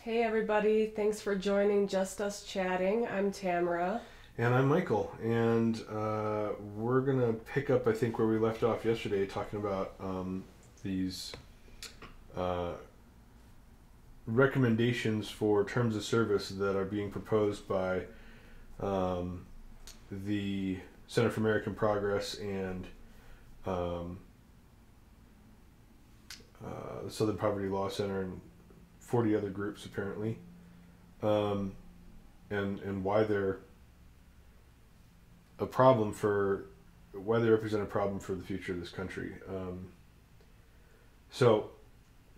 Hey everybody, thanks for joining Just Us Chatting. I'm Tamara. And I'm Michael, and we're going to pick up, I think, where we left off yesterday, talking about these uh, recommendations for terms of service that are being proposed by the Center for American Progress and um, the Southern Poverty Law Center and 40 other groups, apparently, um, and why they're a problem for why they represent a problem for the future of this country. So,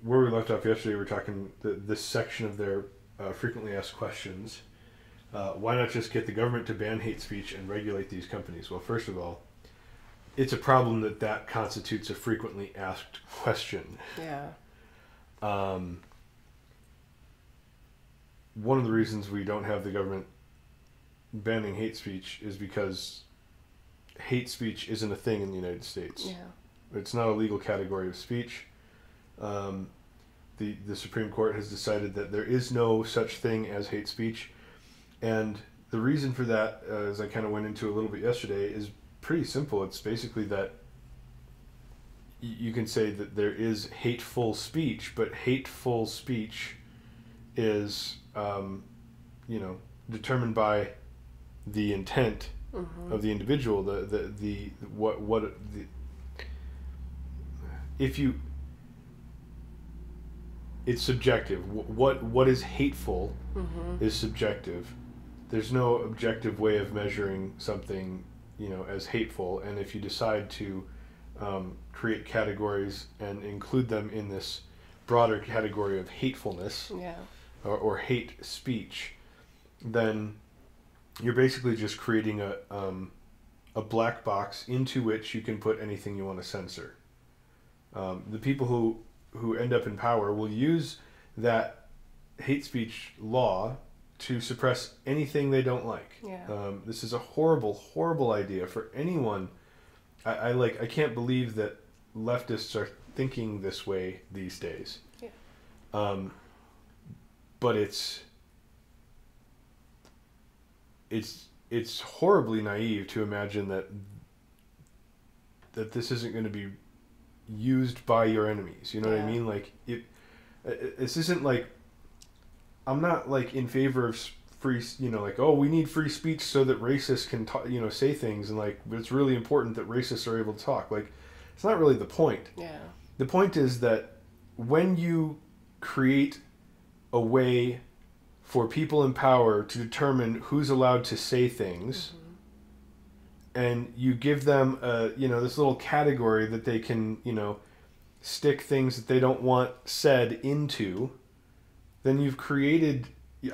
where we left off yesterday, we were talking this section of their frequently asked questions. Why not just get the government to ban hate speech and regulate these companies? Well, first of all, it's a problem that constitutes a frequently asked question. Yeah. One of the reasons we don't have the government banning hate speech is because hate speech isn't a thing in the United States. Yeah. It's not a legal category of speech. The Supreme Court has decided that there is no such thing as hate speech, and the reason for that, as I kind of went into a little bit yesterday, is pretty simple. It's basically that you can say that there is hateful speech, but hateful speech is, determined by the intent of the individual. If you, it's subjective. What is hateful is subjective. There's no objective way of measuring something, as hateful. And if you decide to create categories and include them in this broader category of hatefulness, Yeah. or hate speech, then you're basically just creating a black box into which you can put anything you want to censor. The people who end up in power will use that hate speech law to suppress anything they don't like. Yeah. This is a horrible, horrible idea for anyone. I can't believe that leftists are thinking this way these days. Yeah. But it's horribly naive to imagine that this isn't going to be used by your enemies. You know what I mean? Like this isn't like, I'm not like in favor of free, like, oh, we need free speech so that racists can talk, say things, and like it's really important that racists are able to talk. Like, it's not really the point. Yeah. The point is that when you create a way for people in power to determine who's allowed to say things, and you give them this little category that they can stick things that they don't want said into, then you've created, you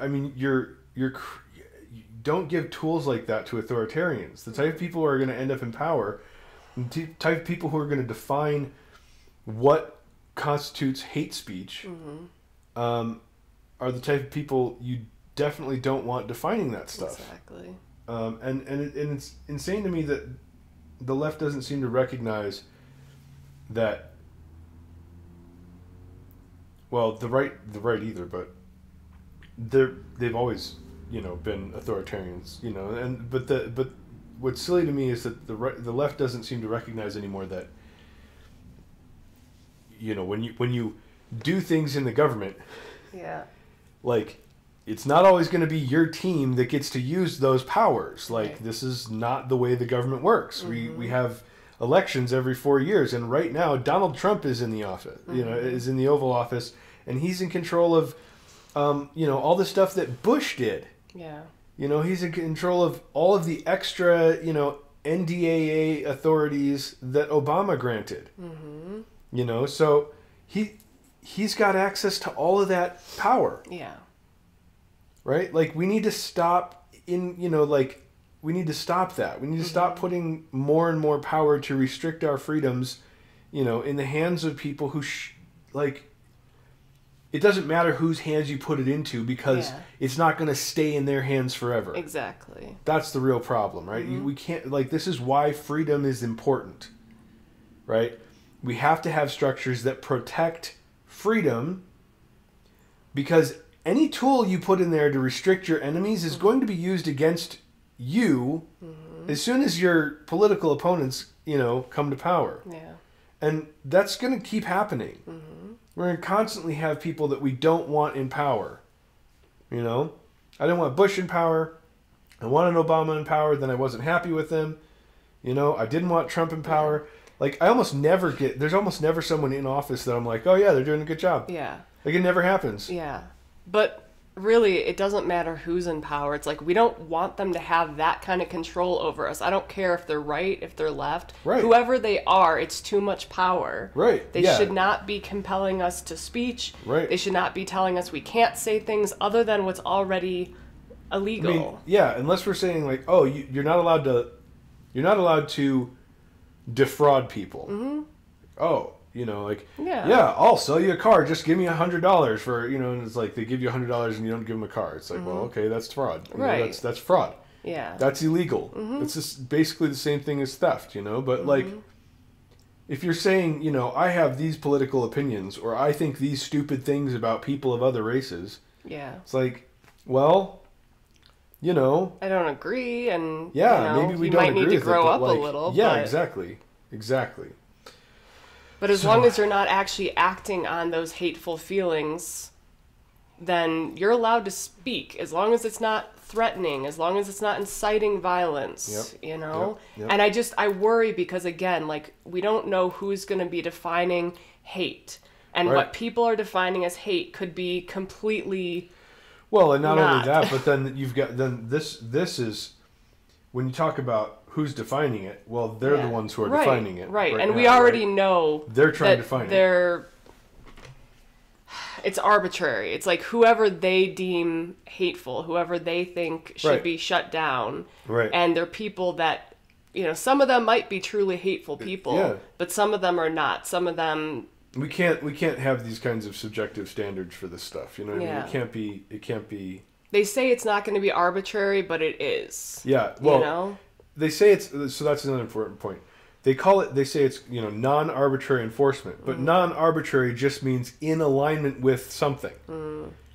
don't give tools like that to authoritarians. The type of people who are going to end up in power, the type of people who are going to define what constitutes hate speech, are the type of people you definitely don't want defining that stuff. Exactly. And it's insane to me that the left doesn't seem to recognize that. Well, the right either, but they've always been authoritarians, but what's silly to me is that the left doesn't seem to recognize anymore that when you do things in the government, Yeah. like, it's not always going to be your team that gets to use those powers. Like, Right. this is not the way the government works. We have elections every 4 years, and right now Donald Trump is in the office, is in the Oval Office, and he's in control of, all the stuff that Bush did. Yeah. He's in control of all of the extra, NDAA authorities that Obama granted. So he's got access to all of that power. Yeah. Right? Like, we need to stop we need to stop that. We need to stop putting more and more power to restrict our freedoms, in the hands of people who, it doesn't matter whose hands you put it into, because it's not going to stay in their hands forever. Exactly. That's the real problem, right? We can't, this is why freedom is important, right? We have to have structures that protect freedom, because any tool you put in there to restrict your enemies is going to be used against you as soon as your political opponents, come to power. Yeah. And that's going to keep happening. We're going to constantly have people that we don't want in power. I didn't want Bush in power. I wanted Obama in power. Then I wasn't happy with him. I didn't want Trump in power. Like, there's almost never someone in office that I'm like, oh yeah, they're doing a good job. Yeah. Like, it never happens. Yeah. But really, it doesn't matter who's in power. It's like, we don't want them to have that kind of control over us. I don't care if they're right, if they're left. Right. Whoever they are, it's too much power. Right. They should not be compelling us to speech. Right. They should not be telling us we can't say things other than what's already illegal. I mean, yeah, unless we're saying like, oh, you're not allowed to defraud people. Oh, yeah, I'll sell you a car. Just give me $100 for, and it's like they give you $100 and you don't give them a car. It's like, well, okay, that's fraud. Right. That's fraud. Yeah. That's illegal. It's just basically the same thing as theft, But like, if you're saying, I have these political opinions or I think these stupid things about people of other races. Yeah. It's like, well, I don't agree, and maybe we don't might agree need to with grow it, up like, a little. Yeah, but, exactly. But as long as you're not actually acting on those hateful feelings, then you're allowed to speak. As long as it's not threatening, as long as it's not inciting violence, Yep. And I worry because, again, like, we don't know who's going to be defining hate, and what people are defining as hate could be completely. Well, and not only that, but then you've got this is when you talk about who's defining it. Well, they're the ones who are defining it, right? And now, we already know they're trying to define it. It's arbitrary. It's like whoever they deem hateful, whoever they think should be shut down, right? And they're people that some of them might be truly hateful people, but some of them are not. Some of them. We can't have these kinds of subjective standards for this stuff. You know what I mean? It can't be. They say it's not going to be arbitrary, but it is. Yeah. Well, they say it's, so that's another important point. They say it's, non-arbitrary enforcement, but non-arbitrary just means in alignment with something,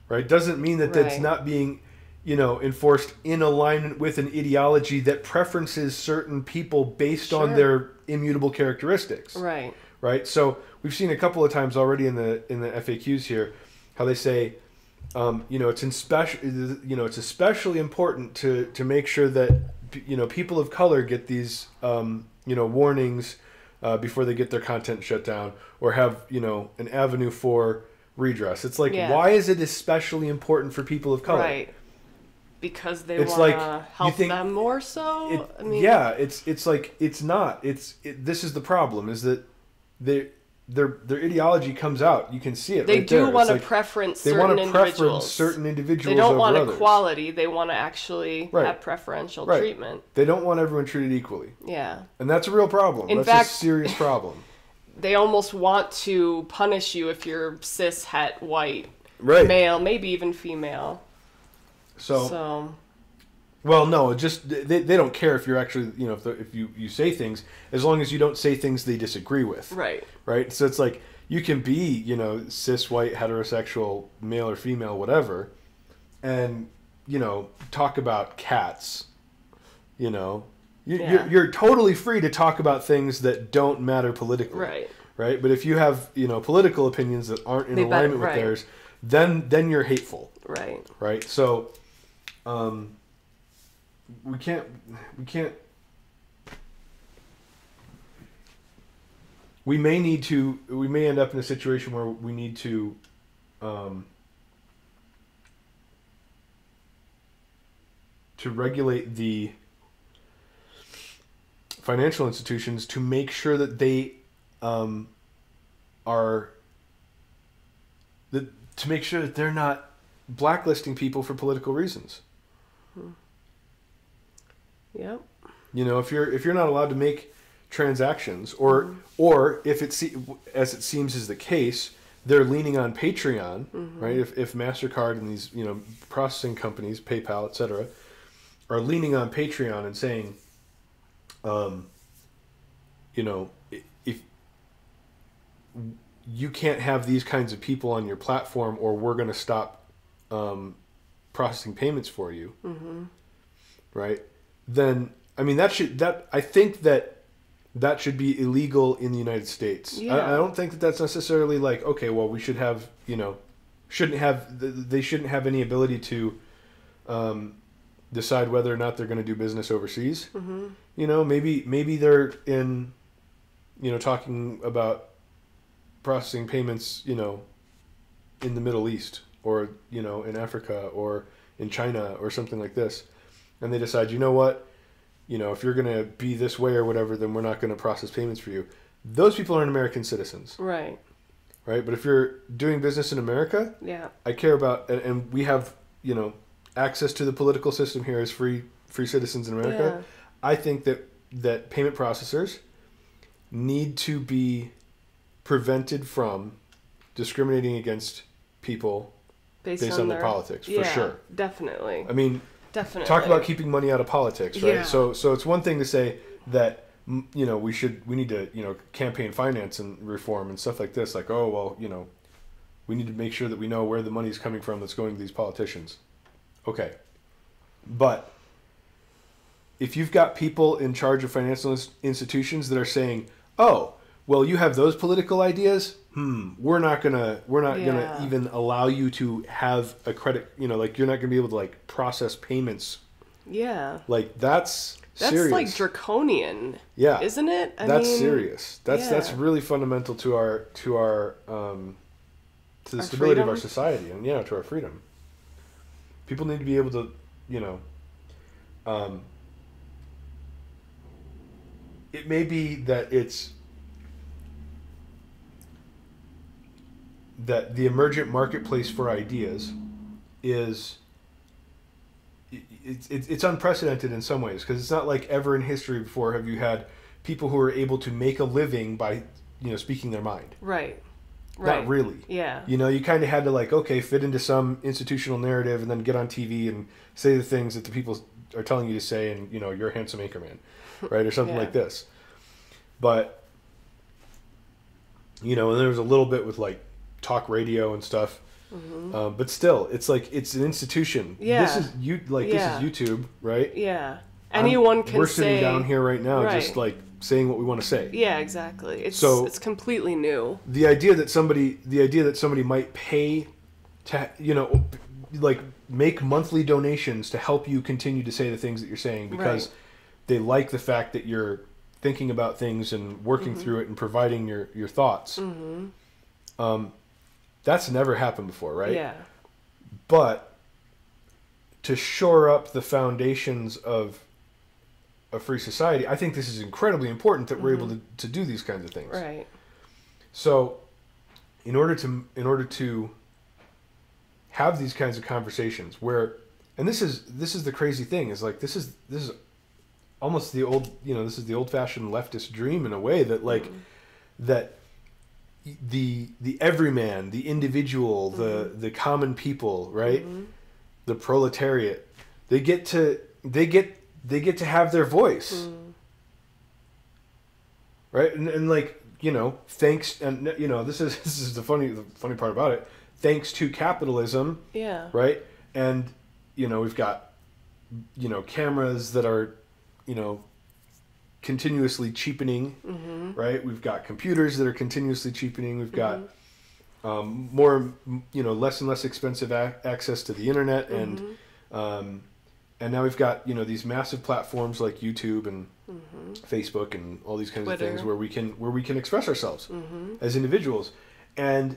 right? Doesn't mean that that's not being, enforced in alignment with an ideology that preferences certain people based on their immutable characteristics. Right. Right. So we've seen a couple of times already in the FAQs here how they say, it's especially important to make sure that people of color get these warnings before they get their content shut down or have an avenue for redress. It's like, why is it especially important for people of color? Right. Because they want to help them more so? It's like, it's not. This is the problem, is that their ideology comes out. You can see it. They right do there. want to like preference they certain want to individuals. Preference certain individuals. They don't over want others. equality. They want to actually have preferential treatment. They don't want everyone treated equally. Yeah. And that's a real problem. In that's fact, a serious problem. They almost want to punish you if you're cis, het, white, male, maybe even female. So. Well, no, just they don't care if you're actually, if you say things, as long as you don't say things they disagree with. Right. Right? So it's like, you can be, cis, white, heterosexual, male or female, whatever, and, talk about cats, You're totally free to talk about things that don't matter politically. Right. Right? But if you have, political opinions that aren't in alignment with theirs, then you're hateful. Right. Right? So, we can't we may end up in a situation where we need to regulate the financial institutions to make sure that they to make sure that they're not blacklisting people for political reasons. Yep. If you're not allowed to make transactions, or if as it seems is the case, they're leaning on Patreon, right? If MasterCard and these processing companies, PayPal, etc., are leaning on Patreon and saying, if you can't have these kinds of people on your platform, or we're going to stop processing payments for you, right? Then I mean I think that should be illegal in the United States. Yeah. I don't think that that's necessarily like, okay, well, we should have, they shouldn't have any ability to decide whether or not they're going to do business overseas. Maybe they're in, talking about processing payments, in the Middle East or, in Africa or in China or something like this. And they decide, you know what? If you're going to be this way or whatever, then we're not going to process payments for you. Those people aren't American citizens. Right. Right? But if you're doing business in America, yeah, I care about, and we have, access to the political system here as free citizens in America. Yeah. I think that payment processors need to be prevented from discriminating against people based on their politics, for sure. Definitely. I mean, definitely. Talk about keeping money out of politics, right? Yeah. So it's one thing to say that, we need to, campaign finance and reform and stuff like this. Like, oh, well, we need to make sure that we know where the money is coming from that's going to these politicians. Okay. But if you've got people in charge of financial institutions that are saying, oh, well, you have those political ideas, we're not gonna even allow you to have a credit, like you're not gonna be able to like process payments. Yeah. Like that's serious. Like draconian. Yeah. Isn't it? That's serious. That's really fundamental to our to the stability of our society and to our freedom. People need to be able to, it may be that that the emergent marketplace for ideas is it's unprecedented in some ways, because it's not like ever in history before have you had people who are able to make a living by speaking their mind. Right. Not really. Yeah. You kind of had to fit into some institutional narrative and then get on TV and say the things that the people are telling you to say, and you're a handsome anchorman, right, or something like this. But and there was a little bit with like talk radio and stuff, but still, it's like it's an institution. Yeah. This is this is YouTube, right? Yeah. Anyone can. We're sitting down here right now, just like saying what we want to say. Yeah, exactly. It's completely new. The idea that somebody might pay to like make monthly donations to help you continue to say the things that you're saying because they like the fact that you're thinking about things and working through it and providing your thoughts. That's never happened before, right? Yeah. But to shore up the foundations of a free society, I think this is incredibly important that we're able to do these kinds of things. Right. So, in order to have these kinds of conversations where, and this is the crazy thing, is like this is almost the old this is the old-fashioned leftist dream in a way, that like that the everyman, the individual, the common people, right, the proletariat, they get to have their voice, right, and like thanks, and this is the funny part about it. Thanks to capitalism, right, and we've got cameras that are continuously cheapening, right? We've got computers that are continuously cheapening. We've got more, less and less expensive access to the internet, and now we've got these massive platforms like YouTube and Facebook and all these kinds Twitter. of things where we can express ourselves as individuals, and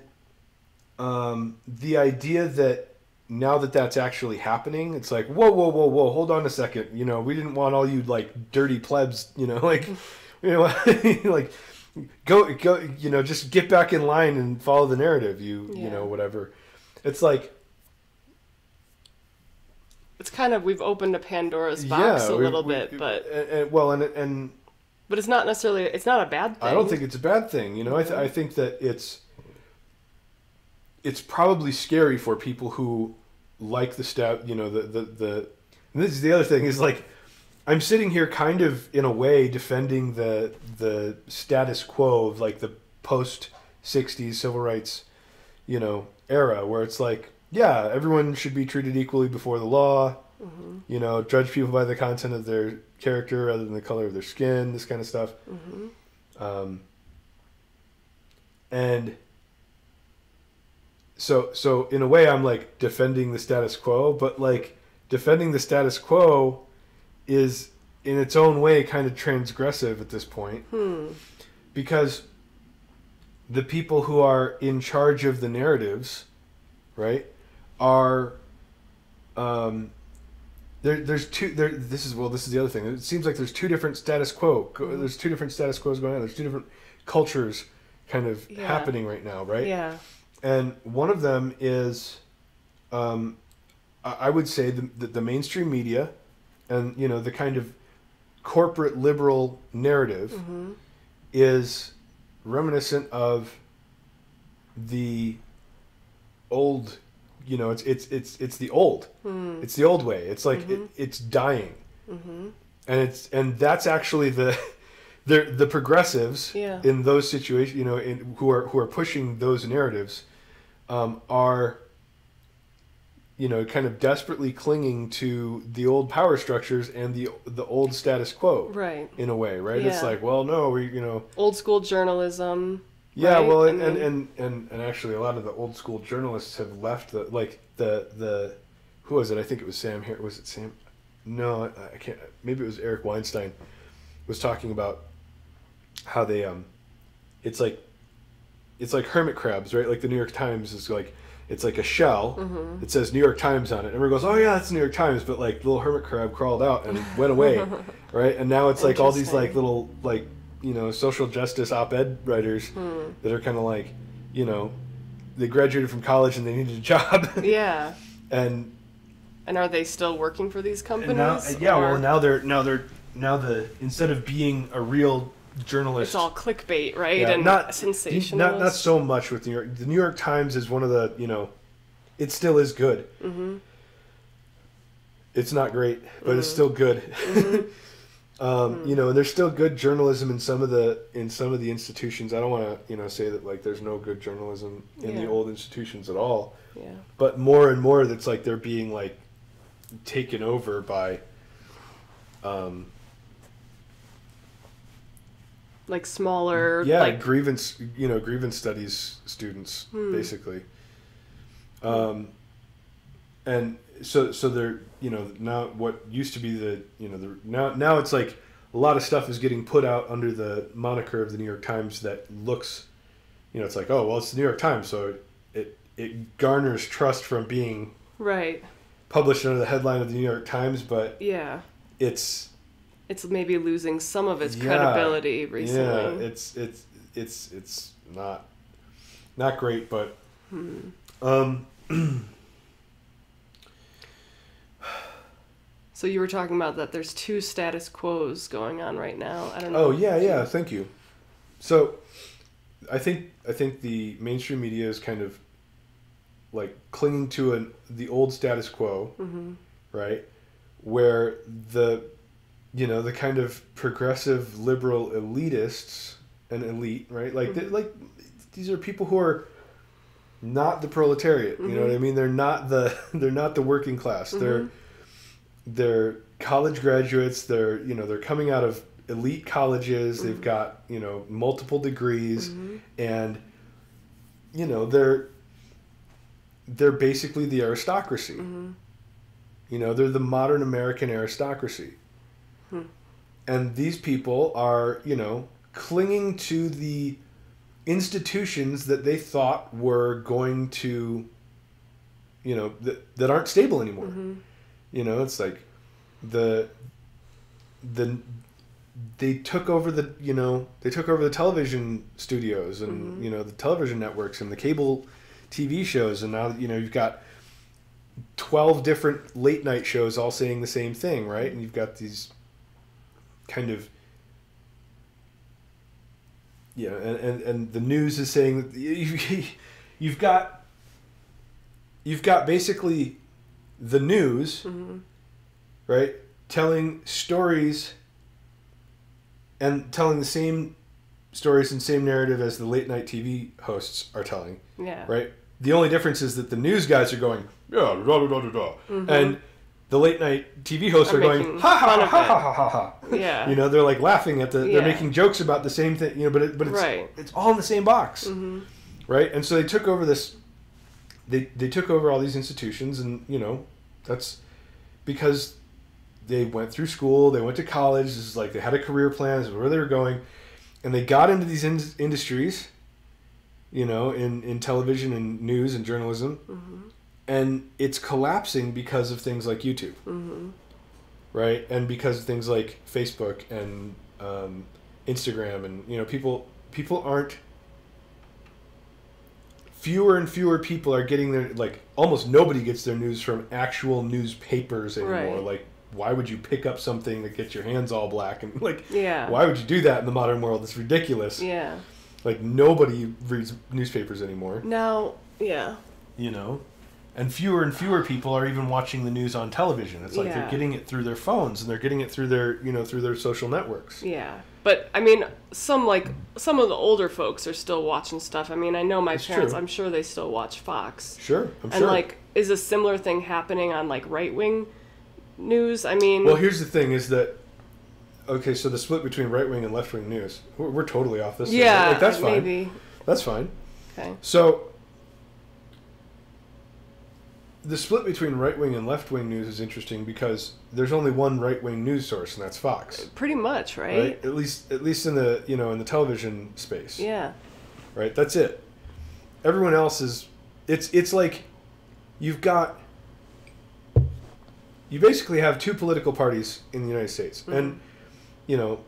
the idea that now that that's actually happening, it's like, whoa, hold on a second. We didn't want all you like dirty plebs, like go, just get back in line and follow the narrative. Whatever. It's like, it's kind of, we've opened a Pandora's box a little bit, but but it's not necessarily, it's not a bad thing. I don't think it's a bad thing. I think that it's probably scary for people who like the stuff, and this is the other thing, is like, I'm sitting here kind of in a way defending the status quo of like the post 60s civil rights, era, where it's like, yeah, everyone should be treated equally before the law. Mm-hmm. You know, judge people by the content of their character rather than the color of their skin. This kind of stuff. Mm-hmm. And so in a way, I'm like defending the status quo, but like defending the status quo is in its own way kind of transgressive at this point, because the people who are in charge of the narratives, right, are there's two there. This is the other thing. It seems like there's two different status quo. There's two different status quos going on. There's two different cultures kind of happening right now, right? Yeah. And one of them is, I would say the mainstream media, and you know the kind of corporate liberal narrative is reminiscent of the old. You know, it's the old. It's the old way. It's like it's dying, and that's actually the progressives in those situations. You know, who are pushing those narratives, are, you know, kind of desperately clinging to the old power structures and the old status quo. Right. In a way, right? Yeah. It's like, well, no, we old school journalism. Yeah, right? well, and actually, a lot of the old school journalists have left the who was it? I think it was Sam here. Was it Sam? No, I can't. Maybe it was Eric Weinstein was talking about how they it's like hermit crabs, right? Like the New York Times is like, it's like a shell. It says New York Times on it. Everyone goes, oh yeah, that's New York Times, but like little hermit crab crawled out and went away, right? And now it's like all these like little like, you know, social justice op-ed writers that are kind of like, you know, they graduated from college and they needed a job. Yeah. And are they still working for these companies? Now instead of being a real journalist, it's all clickbait, right? Yeah, and not sensational. Not so much with New York. The New York Times is one of the, you know, it still is good. It's not great, but it's still good. You know, and there's still good journalism in some of the institutions. I don't want to, you know, say that like there's no good journalism in the old institutions at all. Yeah. But more and more, that's like they're being like taken over by, like smaller, like grievance studies students basically. And so they're, you know, now what used to be the, you know, now it's like a lot of stuff is getting put out under the moniker of the New York Times that looks, you know, it's like, oh, well, it's the New York Times, so it garners trust from being published under the headline of the New York Times, but it's maybe losing some of its credibility recently. Yeah, it's not great, but So you were talking about that there's two status quos going on right now. I don't know. Oh yeah, thank you. So I think the mainstream media is kind of like clinging to the old status quo, right? Where the kind of progressive liberal elitists and elite, right? Like these are people who are not the proletariat. You know what I mean? They're not the working class. They're college graduates. They're coming out of elite colleges. They've got, you know, multiple degrees, and you know they're basically the aristocracy. You know, they're the modern American aristocracy. And these people are, you know, clinging to the institutions that they thought were going to, you know, that aren't stable anymore. You know, it's like they took over the television studios and you know, the television networks and the cable TV shows, and now, you know, you've got 12 different late night shows all saying the same thing, right? And you've got these kind of, you know, and the news is saying that you've got basically the news, right, telling stories and telling the same stories and same narrative as the late night TV hosts are telling. Yeah. Right? The only difference is that the news guys are going, yeah, da da da da da, and the late night TV hosts are going, ha ha ha ha ha ha ha. Yeah. You know, they're like laughing at they're making jokes about the same thing. You know, but it's all in the same box, right? And so they took over this. They took over all these institutions, and you know, that's because they went through school, they went to college. This is like they had a career plan. This is where they were going, and they got into these industries. You know, in television and news and journalism, and it's collapsing because of things like YouTube, right? And because of things like Facebook and Instagram, and you know, people aren't. Fewer and fewer people are getting their, like, almost nobody gets their news from actual newspapers anymore. Right. Like, why would you pick up something that gets your hands all black and like? Yeah. Why would you do that in the modern world? It's ridiculous. Yeah. Like, nobody reads newspapers anymore. Now, yeah. You know? And fewer people are even watching the news on television. It's like they're getting it through their phones, and they're getting it through their, you know, through their social networks. Yeah. But, I mean, some of the older folks are still watching stuff. I mean, I know my parents, true. I'm sure they still watch Fox. Sure, I'm sure. And, like, is a similar thing happening on, like, right-wing news? I mean... Well, here's the thing, is that... Okay, so the split between right-wing and left-wing news. We're totally off this. Yeah, like, that's fine. maybe. That's fine. Okay. So, the split between right-wing and left-wing news is interesting because there's only one right-wing news source, and that's Fox. Pretty much, right? At least in the, you know, in the television space. Yeah. Right? That's it. Everyone else is... It's like you basically have two political parties in the United States. And, you know,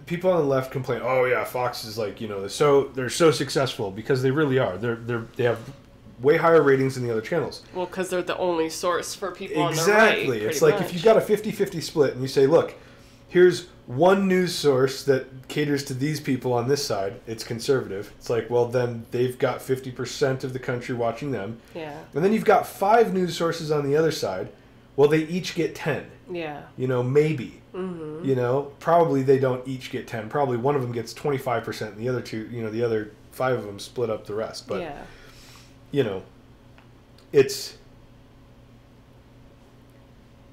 people on the left complain, oh yeah, Fox is like, you know, they're so successful, because they really are. They have way higher ratings than the other channels. Well, because they're the only source for people on the right. Exactly. It's like if you've got a 50-50 split and you say, look, here's one news source that caters to these people on this side, it's conservative. It's like, well, then they've got 50% of the country watching them. Yeah. And then you've got 5 news sources on the other side. Well, they each get 10. Yeah. You know, maybe. You know, probably they don't each get 10. Probably one of them gets 25%, and the other two, you know, the other 5 of them split up the rest. But, you know, it's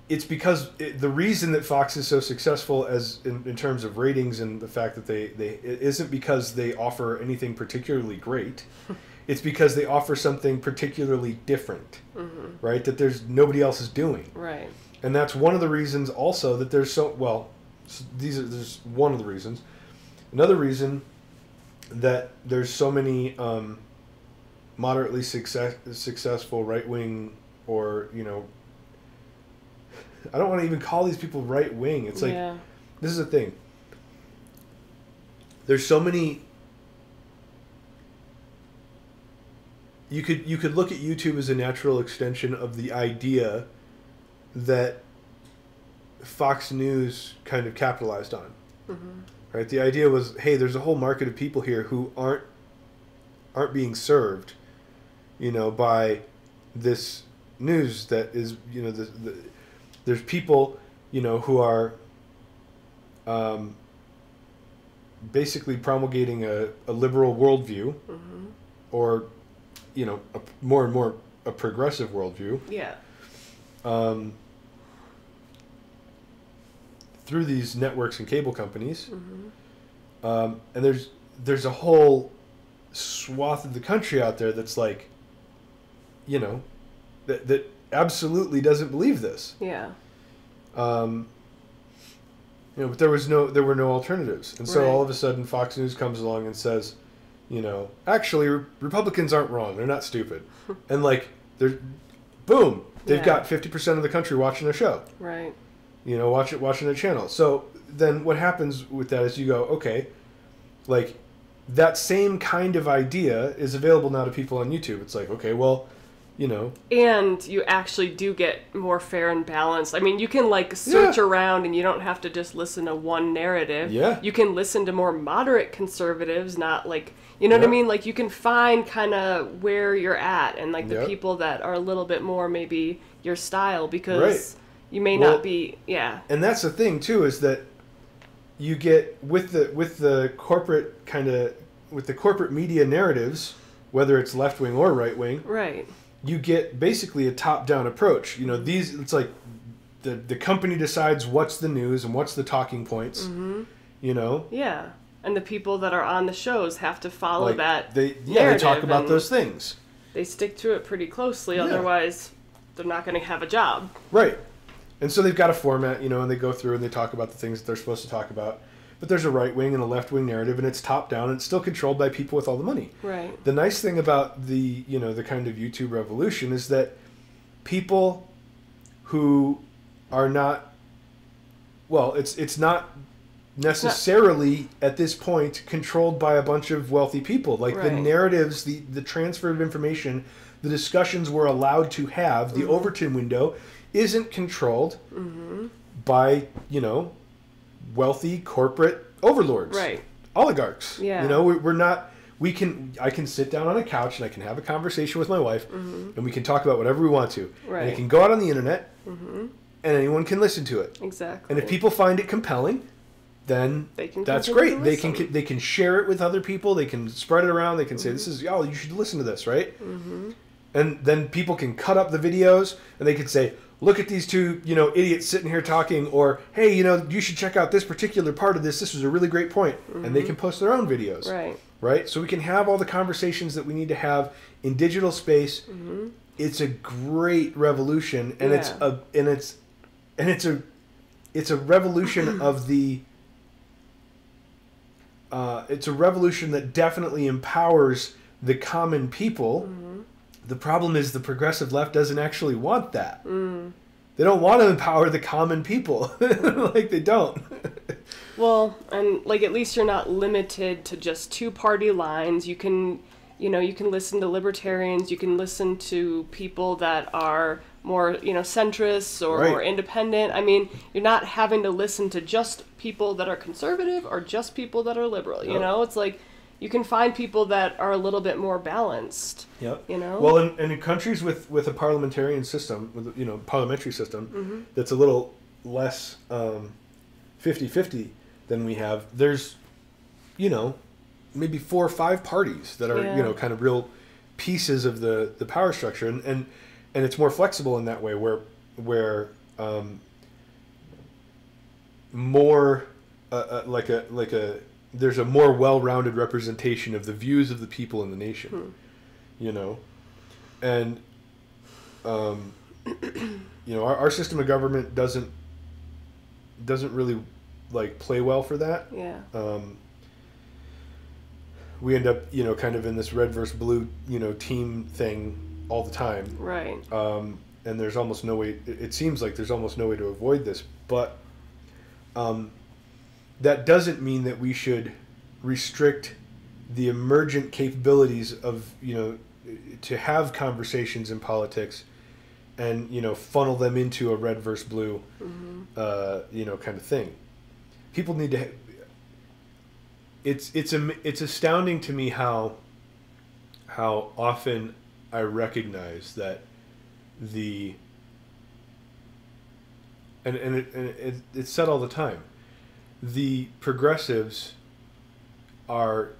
because the reason that Fox is so successful as in terms of ratings and the fact that it isn't because they offer anything particularly great. It's because they offer something particularly different, right? That nobody else is doing. Right. And that's one of the reasons also that there's there's one of the reasons. Another reason that there's so many moderately successful right-wing, or, you know, I don't want to even call these people right-wing. It's like, this is the thing. There's so many... You could look at YouTube as a natural extension of the idea that Fox News kind of capitalized on. Right? The idea was, hey, there's a whole market of people here who aren't being served, you know, by this news that is, you know, there's people, you know, who are basically promulgating a liberal worldview, or, you know, more and more a progressive worldview. Yeah. Through these networks and cable companies. And there's a whole swath of the country out there that's like, you know, that absolutely doesn't believe this. Yeah. You know, but there were no alternatives. And so all of a sudden Fox News comes along and says, you know, actually Republicans aren't wrong. They're not stupid. And like, boom, they've got 50% of the country watching their show. Right. You know, watching their channel. So then what happens with that is you go, okay, like, that same kind of idea is available now to people on YouTube. It's like, okay, well, you know. And you actually do get more fair and balanced. I mean, you can, like, search around and you don't have to just listen to one narrative. Yeah. You can listen to more moderate conservatives, not, like, you know what I mean? Like, you can find kind of where you're at and, like, the people that are a little bit more maybe your style, because you may not be, And that's the thing, too, is that you get with the corporate media narratives, whether it's left wing or right wing, Right. you get basically a top down approach. You know, it's like the company decides what's the news and what's the talking points. Mm-hmm. You know. Yeah, and the people that are on the shows have to follow that. They narrative, talk about those things. They stick to it pretty closely, otherwise they're not going to have a job. Right. And so they've got a format, you know, and they go through and they talk about the things that they're supposed to talk about. But there's a right wing and a left wing narrative, and it's top down, and it's still controlled by people with all the money. Right. The nice thing about the kind of YouTube revolution is that people who are not, well, it's not necessarily at this point controlled by a bunch of wealthy people. Like the narratives, the transfer of information, the discussions we're allowed to have, the Overton window isn't controlled by, wealthy corporate overlords. Right. Oligarchs. Yeah. You know, we're not, I can sit down on a couch and I can have a conversation with my wife and we can talk about whatever we want to. Right. And it can go out on the internet and anyone can listen to it. Exactly. And if people find it compelling, then that's great. They can share it with other people. They can spread it around. They can say, "This is you should listen to this," right? And then people can cut up the videos and they can say, "Look at these two, idiots sitting here talking," or, "Hey, you should check out this particular part of this. This was a really great point." And they can post their own videos. Right. So we can have all the conversations that we need to have in digital space. It's a great revolution, and it's a revolution of the. It's a revolution that definitely empowers the common people. The problem is the progressive left doesn't actually want that. They don't want to empower the common people. They don't. Well, and at least you're not limited to just two-party lines. You can listen to libertarians. You can listen to people that are more, centrists or more independent. I mean, you're not having to listen to just people that are conservative or just people that are liberal. It's like you can find people that are a little bit more balanced. Yep. Well, in countries with a parliamentarian system, with parliamentary system, that's a little less 50-50 than we have. There's, maybe 4 or 5 parties that are kind of real pieces of the power structure, and it's more flexible in that way, where more there's a more well-rounded representation of the views of the people in the nation, and our system of government doesn't really play well for that. We end up kind of in this red versus blue team thing all the time, right? And there's almost no way. It seems like there's almost no way to avoid this, but that doesn't mean that we should restrict the emergent capabilities of to have conversations in politics and funnel them into a red versus blue kind of thing. People need to. It's astounding to me how often I recognize that it's said all the time. The progressives are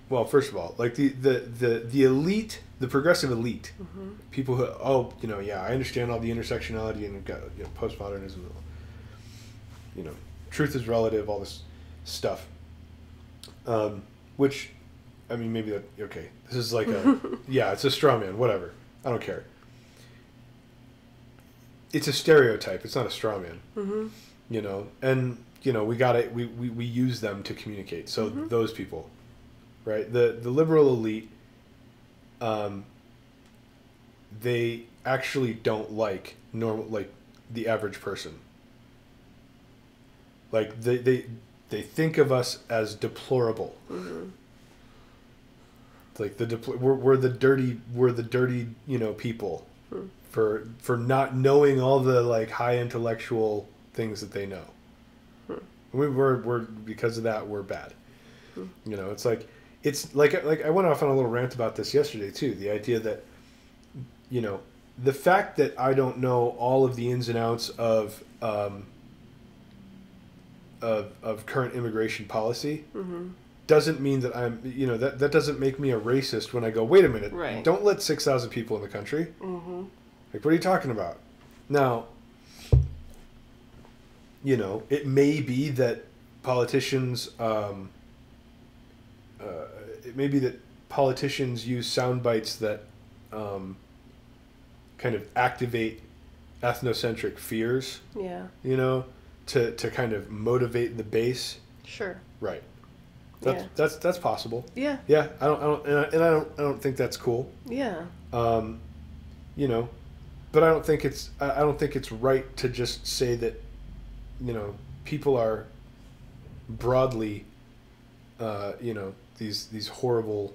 well, first of all, the elite, the progressive elite, people who I understand all the intersectionality and postmodernism, truth is relative, all this stuff, which, I mean, maybe okay, this is like it's a straw man, whatever, I don't care. It's a stereotype. It's not a straw man, and we use them to communicate. So those people, right? The liberal elite, they actually don't like the average person. They think of us as deplorable. We're the dirty people. For not knowing all the high intellectual things that they know. We're because of that we're bad. It's like I went off on a little rant about this yesterday too. The idea that the fact that I don't know all of the ins and outs of of current immigration policy doesn't mean that I'm, that doesn't make me a racist when I go, wait a minute, Right. don't let 6,000 people in the country. Like, what are you talking about? Now, it may be that politicians, use sound bites that kind of activate ethnocentric fears. Yeah. To kind of motivate the base. Sure. Right. That's possible. Yeah. Yeah. I don't think that's cool. Yeah. But I don't think it's right to just say that, people are broadly, these horrible,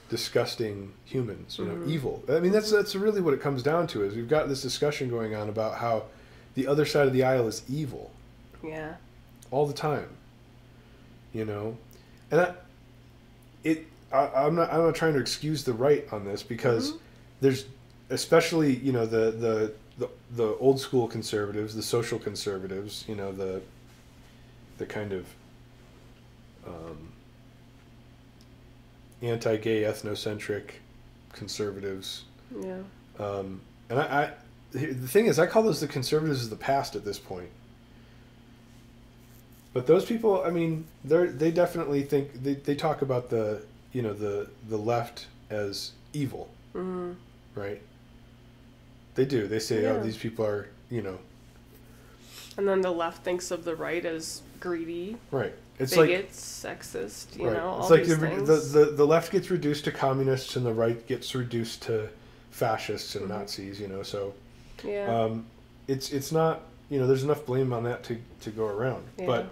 disgusting humans, evil. I mean, that's really what it comes down to. Is we've got this discussion going on about how the other side of the aisle is evil. Yeah. All the time. And I'm not trying to excuse the right on this, because there's, especially, the old school conservatives, the social conservatives, the kind of anti-gay, ethnocentric conservatives. Yeah. And the thing is, I call those the conservatives of the past at this point. But those people, I mean, they definitely think they talk about the left as evil, right? They do. They say, oh, these people are, And then the left thinks of the right as greedy. Right. It's bigots, sexist, right. all it's like these things. the left gets reduced to communists and the right gets reduced to fascists and Nazis, so yeah. It's not, there's enough blame on that to go around. Yeah.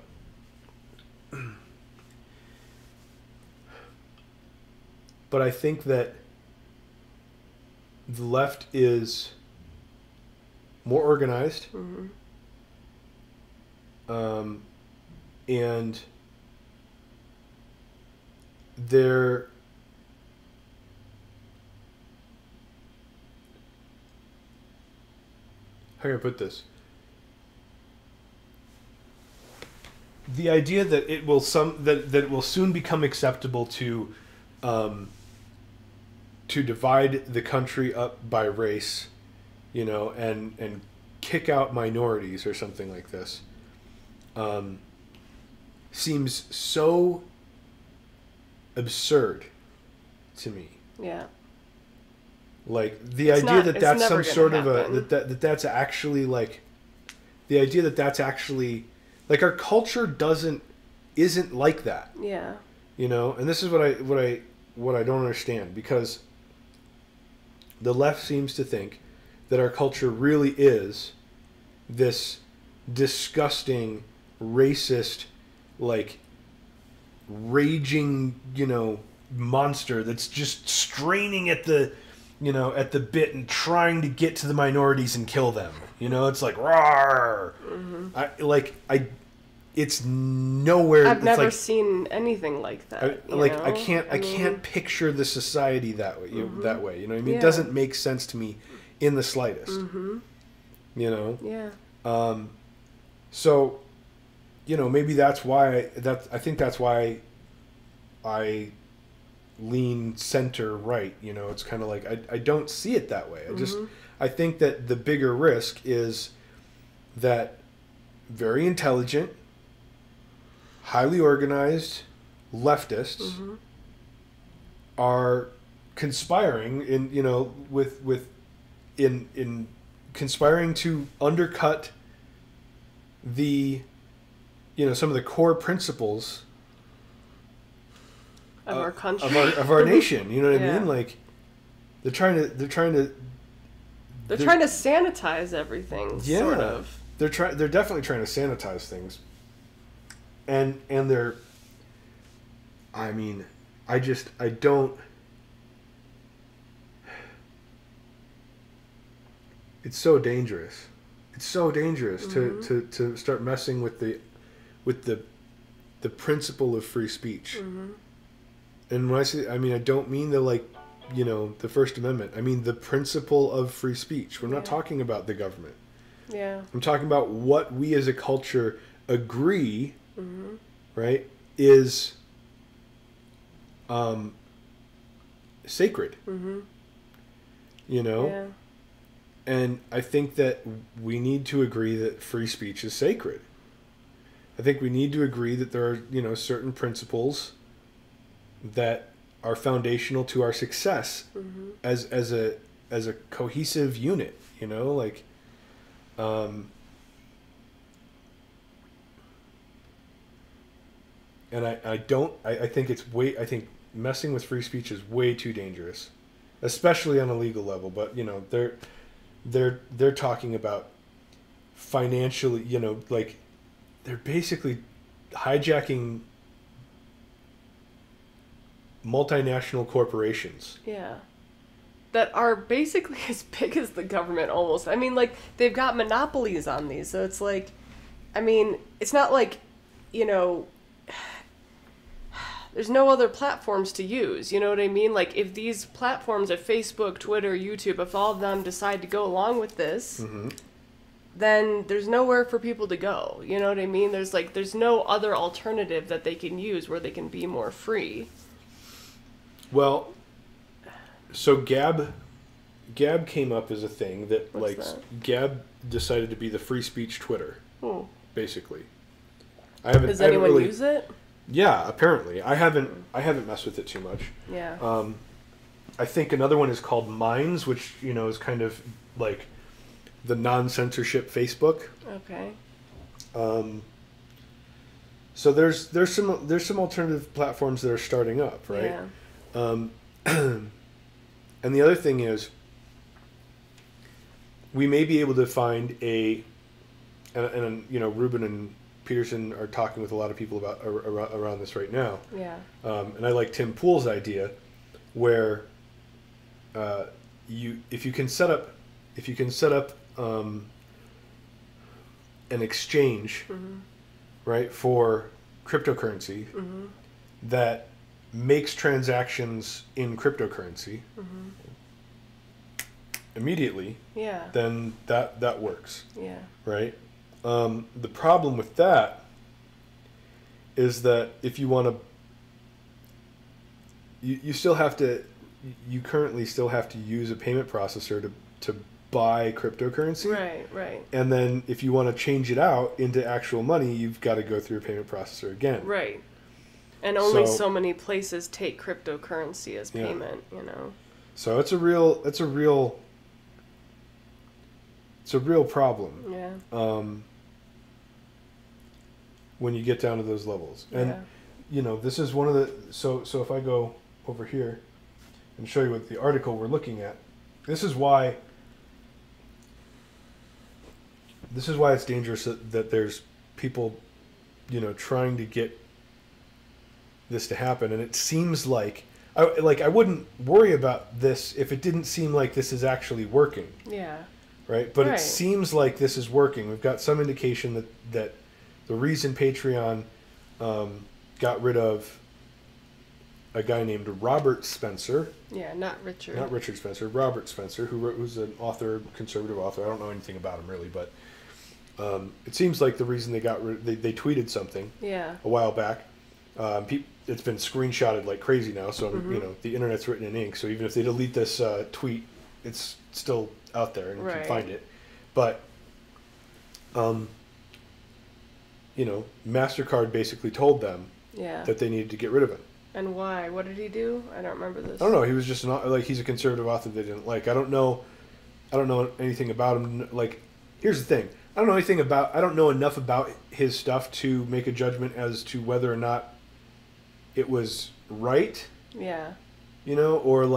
But I think that the left is more organized, and they're how can I put this? The idea that it will that it will soon become acceptable to divide the country up by race, and kick out minorities or something like this, seems so absurd to me. Yeah. Like the idea that that's some sort of that's actually like the idea that that's actually like our culture isn't like that. Yeah. And this is what I don't understand, because the left seems to think that our culture really is this disgusting, racist, like raging, monster that's just straining at the bit and trying to get to the minorities and kill them. It's like roar. It's nowhere. I've never seen anything like that. I can't picture the society that way. That way, Yeah. It doesn't make sense to me in the slightest. Yeah. So, maybe that's why I think that's why I lean center right. It's kind of like I don't see it that way. I think that the bigger risk is that very intelligent, highly organized leftists are conspiring in conspiring to undercut the some of the core principles of our country, of our nation. You know what I mean? Like they're trying to sanitize everything. Yeah, sort of. They're definitely trying to sanitize things. And they're, I mean, I don't, it's so dangerous. It's so dangerous to start messing with the principle of free speech. And when I say, I mean, I don't mean the First Amendment. I mean the principle of free speech. We're not talking about the government. Yeah. I'm talking about what we as a culture agree, right, is sacred. You know? Yeah. And I think that we need to agree that free speech is sacred. I think we need to agree that there are, you know, certain principles that are foundational to our success as a cohesive unit, you know, like and I think I think messing with free speech is way too dangerous, especially on a legal level. But you know, they're talking about financially, you know, like they're basically hijacking multinational corporations. Yeah. That are basically as big as the government almost. I mean, like, they've got monopolies on these. So it's like, I mean, it's not like, you know, there's no other platforms to use. You know what I mean? Like, if these platforms, if Facebook, Twitter, YouTube, if all of them decide to go along with this, then there's nowhere for people to go. You know what I mean? There's no other alternative that they can use where they can be more free. Well, so Gab came up as a thing that Gab decided to be the free speech Twitter, basically. Does anyone use it? Yeah, apparently. I haven't messed with it too much. Yeah. I think another one is called Minds, which, you know, is kind of like the non-censorship Facebook. Okay. So there's some alternative platforms that are starting up, right? Yeah. And the other thing is, we may be able to find and you know, Ruben and Peterson are talking with a lot of people about around this right now. Yeah. And I like Tim Pool's idea, where if you can set up an exchange, right, for cryptocurrency that makes transactions in cryptocurrency immediately, then that works. Yeah. Right? The problem with that is that if you want to, you currently still have to use a payment processor to buy cryptocurrency. Right. And then if you want to change it out into actual money, you've got to go through a payment processor again. Right. And only so many places take cryptocurrency as payment, you know. So it's a real problem. Yeah. When you get down to those levels. And you know, this is one of the so if I go over here and show you what the article we're looking at, this is why it's dangerous that there's people, you know, trying to get this to happen. And it seems like I wouldn't worry about this if it didn't seem like this is actually working. Yeah. Right? But it seems like this is working. We've got some indication that the reason Patreon got rid of a guy named Robert Spencer. Yeah, not Richard. Not Richard Spencer. Robert Spencer, who's an author, conservative author. I don't know anything about him really, but it seems like the reason they tweeted something a while back. It's been screenshotted like crazy now, so you know, the internet's written in ink. So even if they delete this tweet, it's still out there and you can find it. But you know, MasterCard basically told them that they needed to get rid of it. And why? What did he do? I don't remember this. I don't know. He was just he's a conservative author they didn't like. I don't know anything about him. Like, here's the thing. I don't know enough about his stuff to make a judgment as to whether or not it was right. Yeah. You know, or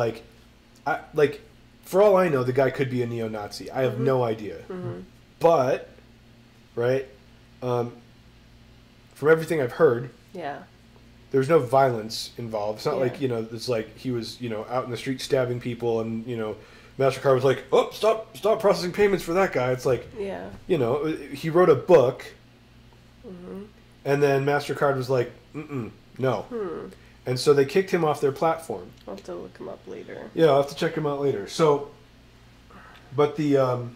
for all I know, the guy could be a neo-Nazi. I have no idea. But, right, from everything I've heard, there's no violence involved. It's not like, you know, it's like he was, you know, out in the street stabbing people and, you know, MasterCard was like, oh, stop processing payments for that guy. It's like, you know, he wrote a book and then MasterCard was like, no. And so they kicked him off their platform. I'll have to look him up later. Yeah, I'll have to check him out later. So, but the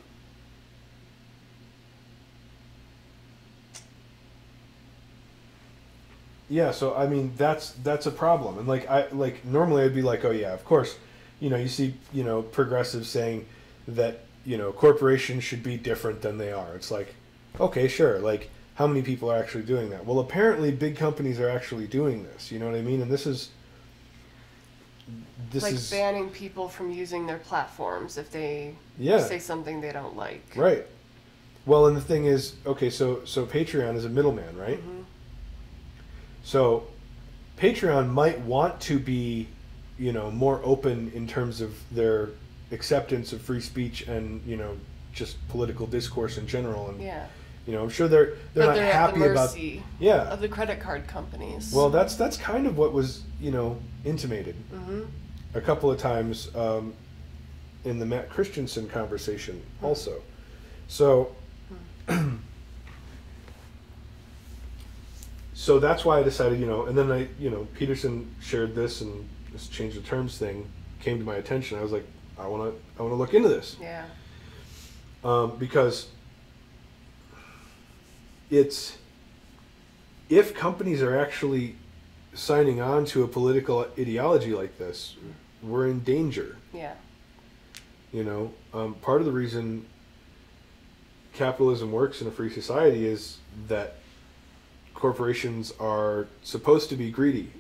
yeah, so I mean that's a problem. And like normally I'd be like, oh yeah, of course, you see, progressives saying that, corporations should be different than they are. It's like, okay, sure, like how many people are actually doing that? Well, apparently big companies are actually doing this, you know what I mean? And this is like banning people from using their platforms if they say something they don't like. Right. Well, and the thing is, okay, so Patreon is a middleman, right? Mm-hmm. So Patreon might want to be, more open in terms of their acceptance of free speech and, just political discourse in general. And, I'm sure they're not happy about of the credit card companies. Well, that's kind of what was, intimated a couple of times in the Matt Christensen conversation also. So so that's why I decided, and then Peterson shared this, and this change of terms thing came to my attention. I was like, I want to look into this. Yeah. Because if companies are actually signing on to a political ideology like this, we're in danger. Yeah. Part of the reason capitalism works in a free society is that corporations are supposed to be greedy.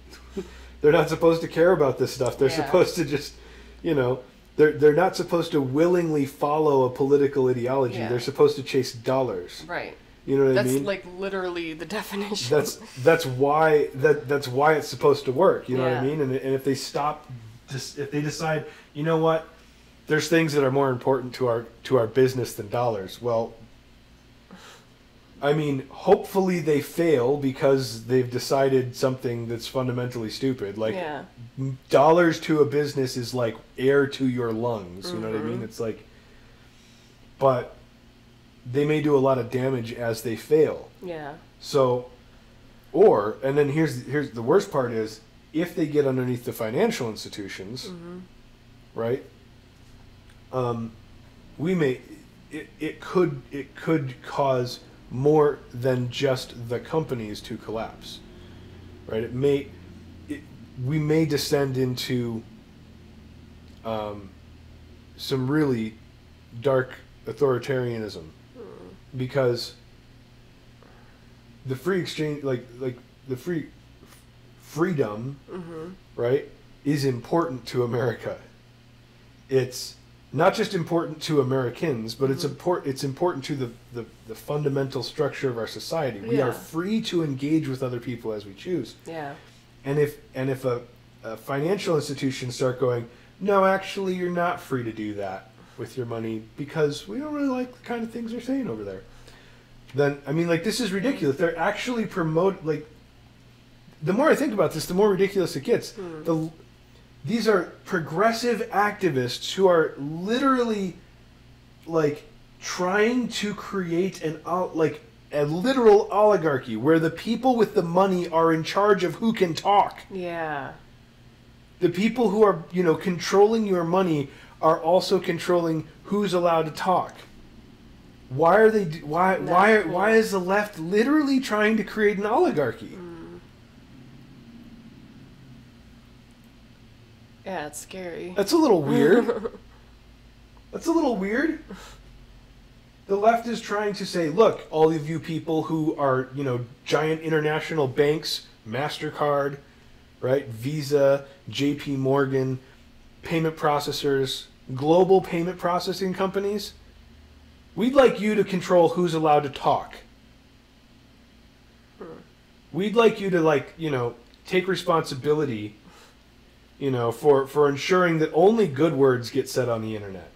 They're not supposed to care about this stuff. They're supposed to just, they're not supposed to willingly follow a political ideology. They're supposed to chase dollars. Right. You know what I mean? That's like literally the definition. That's why it's supposed to work. You know what I mean? And if they if they decide, you know what, there's things that are more important to our business than dollars. Well, I mean, hopefully they fail because they've decided something that's fundamentally stupid. Like, dollars to a business is like air to your lungs. You know what I mean? It's like, but they may do a lot of damage as they fail. Yeah. So, and then here's the worst part is, if they get underneath the financial institutions, right? It could cause more than just the companies to collapse, right? We may descend into some really dark authoritarianism, because the free exchange, like the freedom, right, is important to America. It's not just important to Americans, but it's important to the fundamental structure of our society. We are free to engage with other people as we choose. Yeah. And if a financial institution start going, no, actually you're not free to do that with your money because we don't really like the kind of things they're saying over there, then I mean, like, this is ridiculous. They're actually the more I think about this, the more ridiculous it gets. These are progressive activists who are literally, like, trying to create a literal oligarchy where the people with the money are in charge of who can talk. Yeah. The people who are, controlling your money are also controlling who's allowed to talk. Why are they? Why is the left literally trying to create an oligarchy? Yeah, it's scary. That's a little weird. That's a little weird. The left is trying to say, look, all of you people who are, giant international banks, MasterCard, right, Visa, JP Morgan, payment processors, global payment processing companies, we'd like you to control who's allowed to talk. We'd like you to, take responsibility, for ensuring that only good words get said on the internet.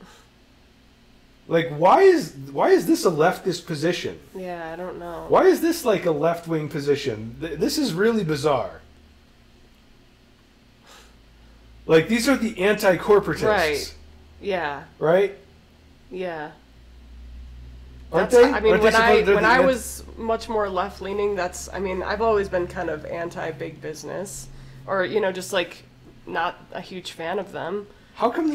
Like, why is this a leftist position? Yeah, I don't know. Why is this like a left-wing position? This is really bizarre. Like, these are the anti-corporatists. Right. Yeah. Right? Yeah. Aren't they? I mean, when I was much more left-leaning, I've always been kind of anti-big business, or, just like not a huge fan of them. How come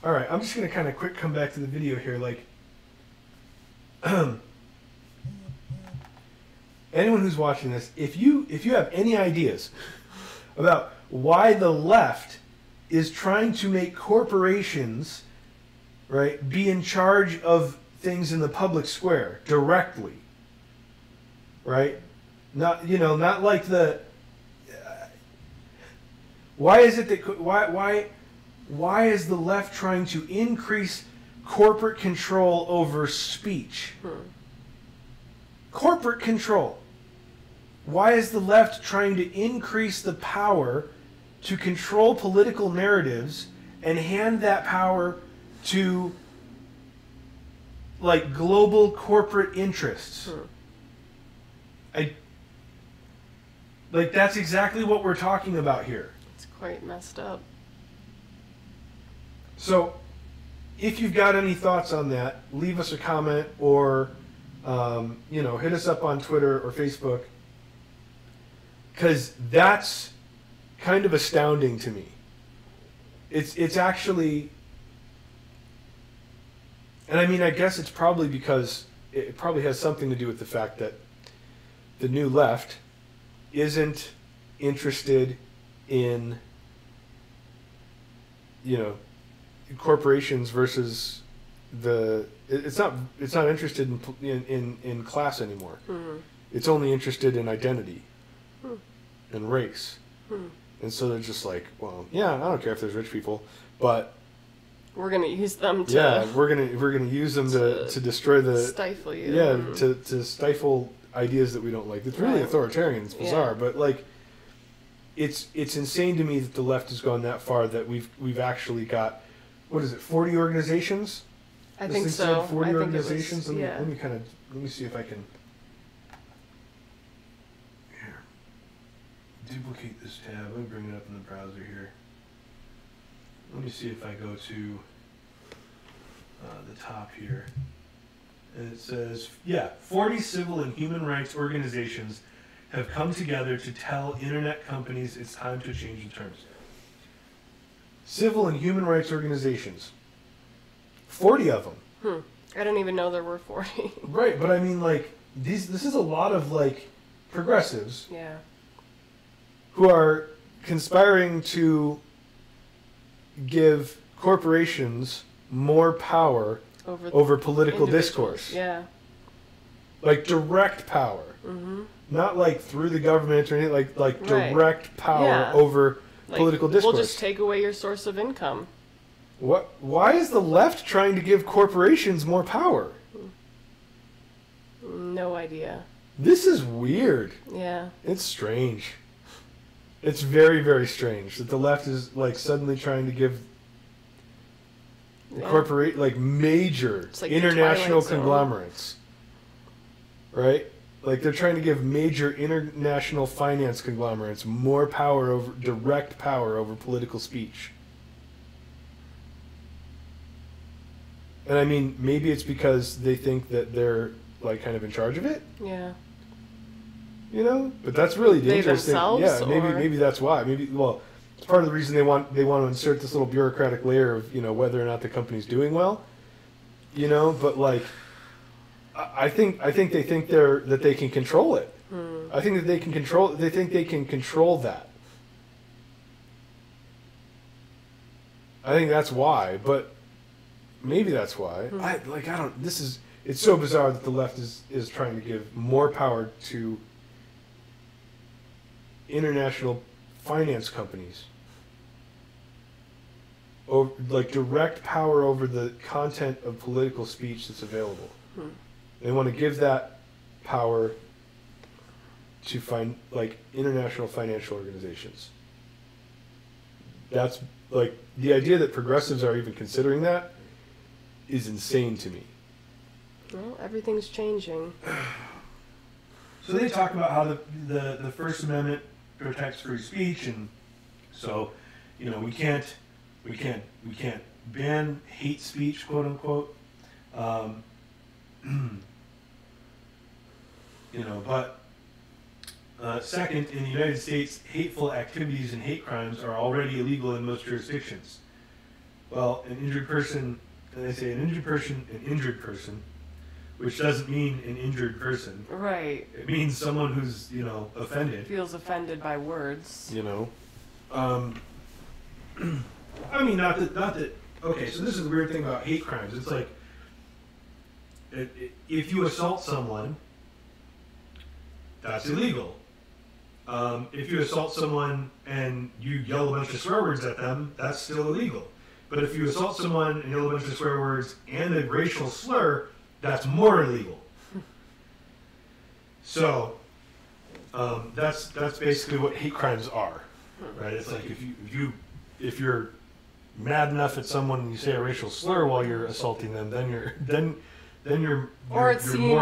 all right, I'm just going to kind of quick come back to the video here. Like, anyone who's watching this, if you have any ideas about why the left is trying to make corporations, right, be in charge of things in the public square directly, right? Not not like the. Why is it that why is the left trying to increase corporate control over speech? Corporate control. Why is the left trying to increase the power to control political narratives and hand that power to like global corporate interests? That's exactly what we're talking about here. It's quite messed up. So, if you've got any thoughts on that, leave us a comment or, hit us up on Twitter or Facebook. Because that's kind of astounding to me. It's actually, and I mean, I guess it's probably because it probably has something to do with the fact that the new left isn't interested in, corporations versus it's not interested in class anymore. It's only interested in identity and race. And so they're just like, well, yeah, I don't care if there's rich people, but we're gonna use them to we're gonna use them to destroy the stifle you. To stifle ideas that we don't like. It's really authoritarian. It's bizarre, but like it's insane to me that the left has gone that far that we've actually got, what is it, 40 organizations? I think so. 40 organizations. Let me see if I can duplicate this tab. Let me bring it up in the browser here. Let me see if I go to the top here. And it says, 40 civil and human rights organizations have come together to tell internet companies it's time to change the terms. Civil and human rights organizations. 40 of them. I didn't even know there were 40. Right, but I mean, like, this is a lot of, like, progressives. Yeah. Who are conspiring to give corporations more power over political discourse. Yeah. Like direct power. Not like through the government or anything, like direct power over political discourse. We'll just take away your source of income. Why is the left trying to give corporations more power? No idea. This is weird. Yeah. It's strange. It's very, very strange that the left is like suddenly trying to give corporate, like major like international conglomerates, right? Like they're trying to give major international finance conglomerates more power over, direct power over political speech. And I mean, maybe it's because they think that they're like kind of in charge of it. Yeah. But that's really the interesting. Yeah, maybe that's why. It's part of the reason they want to insert this little bureaucratic layer of whether or not the company's doing well. But like, I think they think that they can control it. I think that they can control. They think they can control that. I think that's why, but maybe that's why. I don't. It's so bizarre that the left is trying to give more power to international finance companies, over, like direct power over the content of political speech that's available. They want to give that power to international financial organizations. That's like the idea that progressives are even considering that is insane to me. Well, everything's changing. So they talk about how the First Amendment protects free speech, and so we can't ban hate speech, quote unquote. But second, in the United States, hateful activities and hate crimes are already illegal in most jurisdictions. Well, an injured person which doesn't mean an injured person. Right. It means someone who's, offended. Feels offended by words. I mean, not that. Okay, so this is the weird thing about hate crimes. It's like, if you assault someone, that's illegal. If you assault someone and you yell a bunch of swear words at them, that's still illegal. But if you assault someone and yell a bunch of swear words and a racial slur, that's more illegal. So, that's basically what hate crimes are, right? It's like if you're mad enough at someone and you say a racial slur while you're assaulting them, then you're more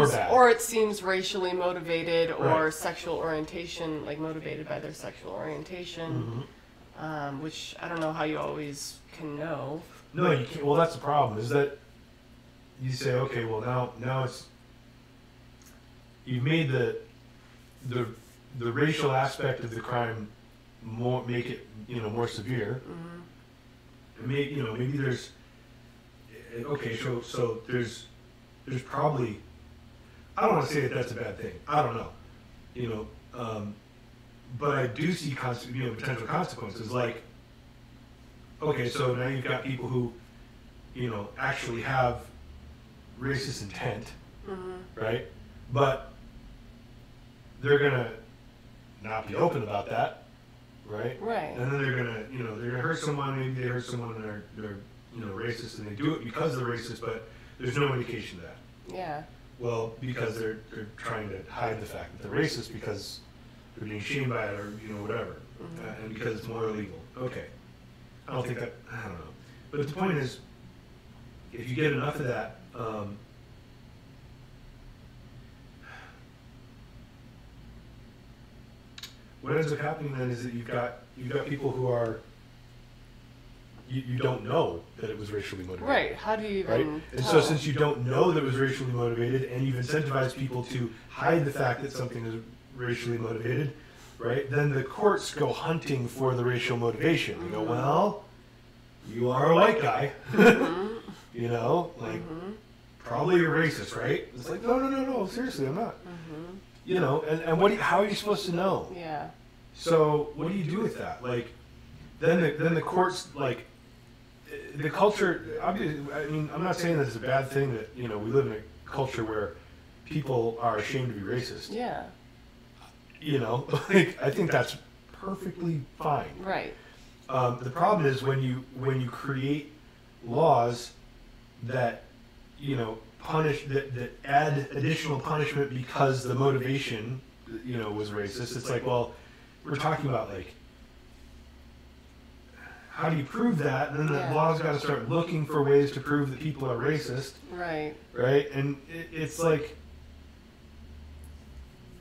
bad. Or it seems racially motivated, or Right. sexual orientation, like motivated by their sexual orientation, which I don't know how you always can know. No, you can't. Well, that's the problem. Is that you say, okay, well now it's you've made the racial aspect of the crime make it more severe. And maybe there's okay, so there's probably, I don't want to say that that's a bad thing. I don't know, but I do see potential consequences. Like, okay, so now you've got people who, actually have racist intent, right? But they're gonna not be open about that, right? Right. And then they're gonna hurt someone. Maybe they hurt someone and they're racist, and they do it because they're racist, but there's no indication of that. Yeah. Well, because they're trying to hide the fact that they're racist because they're being shamed by it, or whatever, and because it's more illegal. Okay, I don't know. But the point is, if you get enough of that, what ends up happening then is that you've got people who are you don't know that it was racially motivated. Right. How do you even Right? And tell? so since you don't know that it was racially motivated, and you've incentivized people to hide the fact that something is racially motivated, right? Then the courts go hunting for the racial motivation. You go, well, you are a white guy. Probably you're racist, right? It's like, no, seriously, I'm not. And how are you supposed to know? Yeah. So what do you do with that? Like, then the courts, like, the culture. Obviously, I mean, I'm not saying that it's a bad thing that we live in a culture where people are ashamed to be racist. Yeah. Like, I think that's perfectly fine. Right. The problem is when you create laws that punish that add additional punishment because the motivation was racist. It's like, well, we're talking about, like, how do you prove that? And then the law's got to start looking for ways to prove that people are racist. Right. Right? And it's like,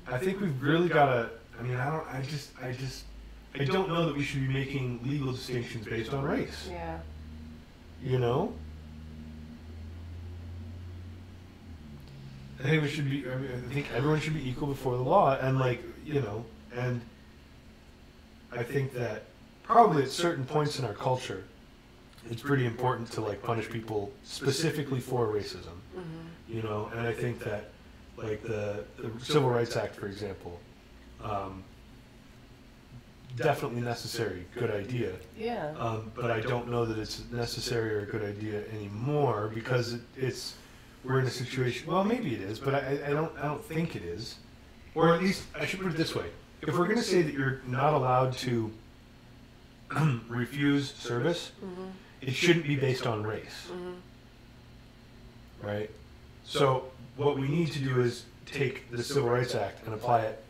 I think we've really got to. I mean, I don't know that we should be making legal distinctions based on race. Yeah. I think we should be. I think everyone should be equal before the law, and and I think that probably at certain points in our culture, it's pretty important to, like, punish people specifically for racism. And I think that, like, the Civil Rights Act, for example, definitely necessary, good idea. Yeah. But I don't know that it's necessary or a good idea anymore, because we're in a situation. Well, maybe it is, but I don't think it is. Or at least I should put it this way: if we're going to say that you're not allowed to refuse service, it shouldn't be based on race, right? So what we need to do is take the Civil Rights Act and apply it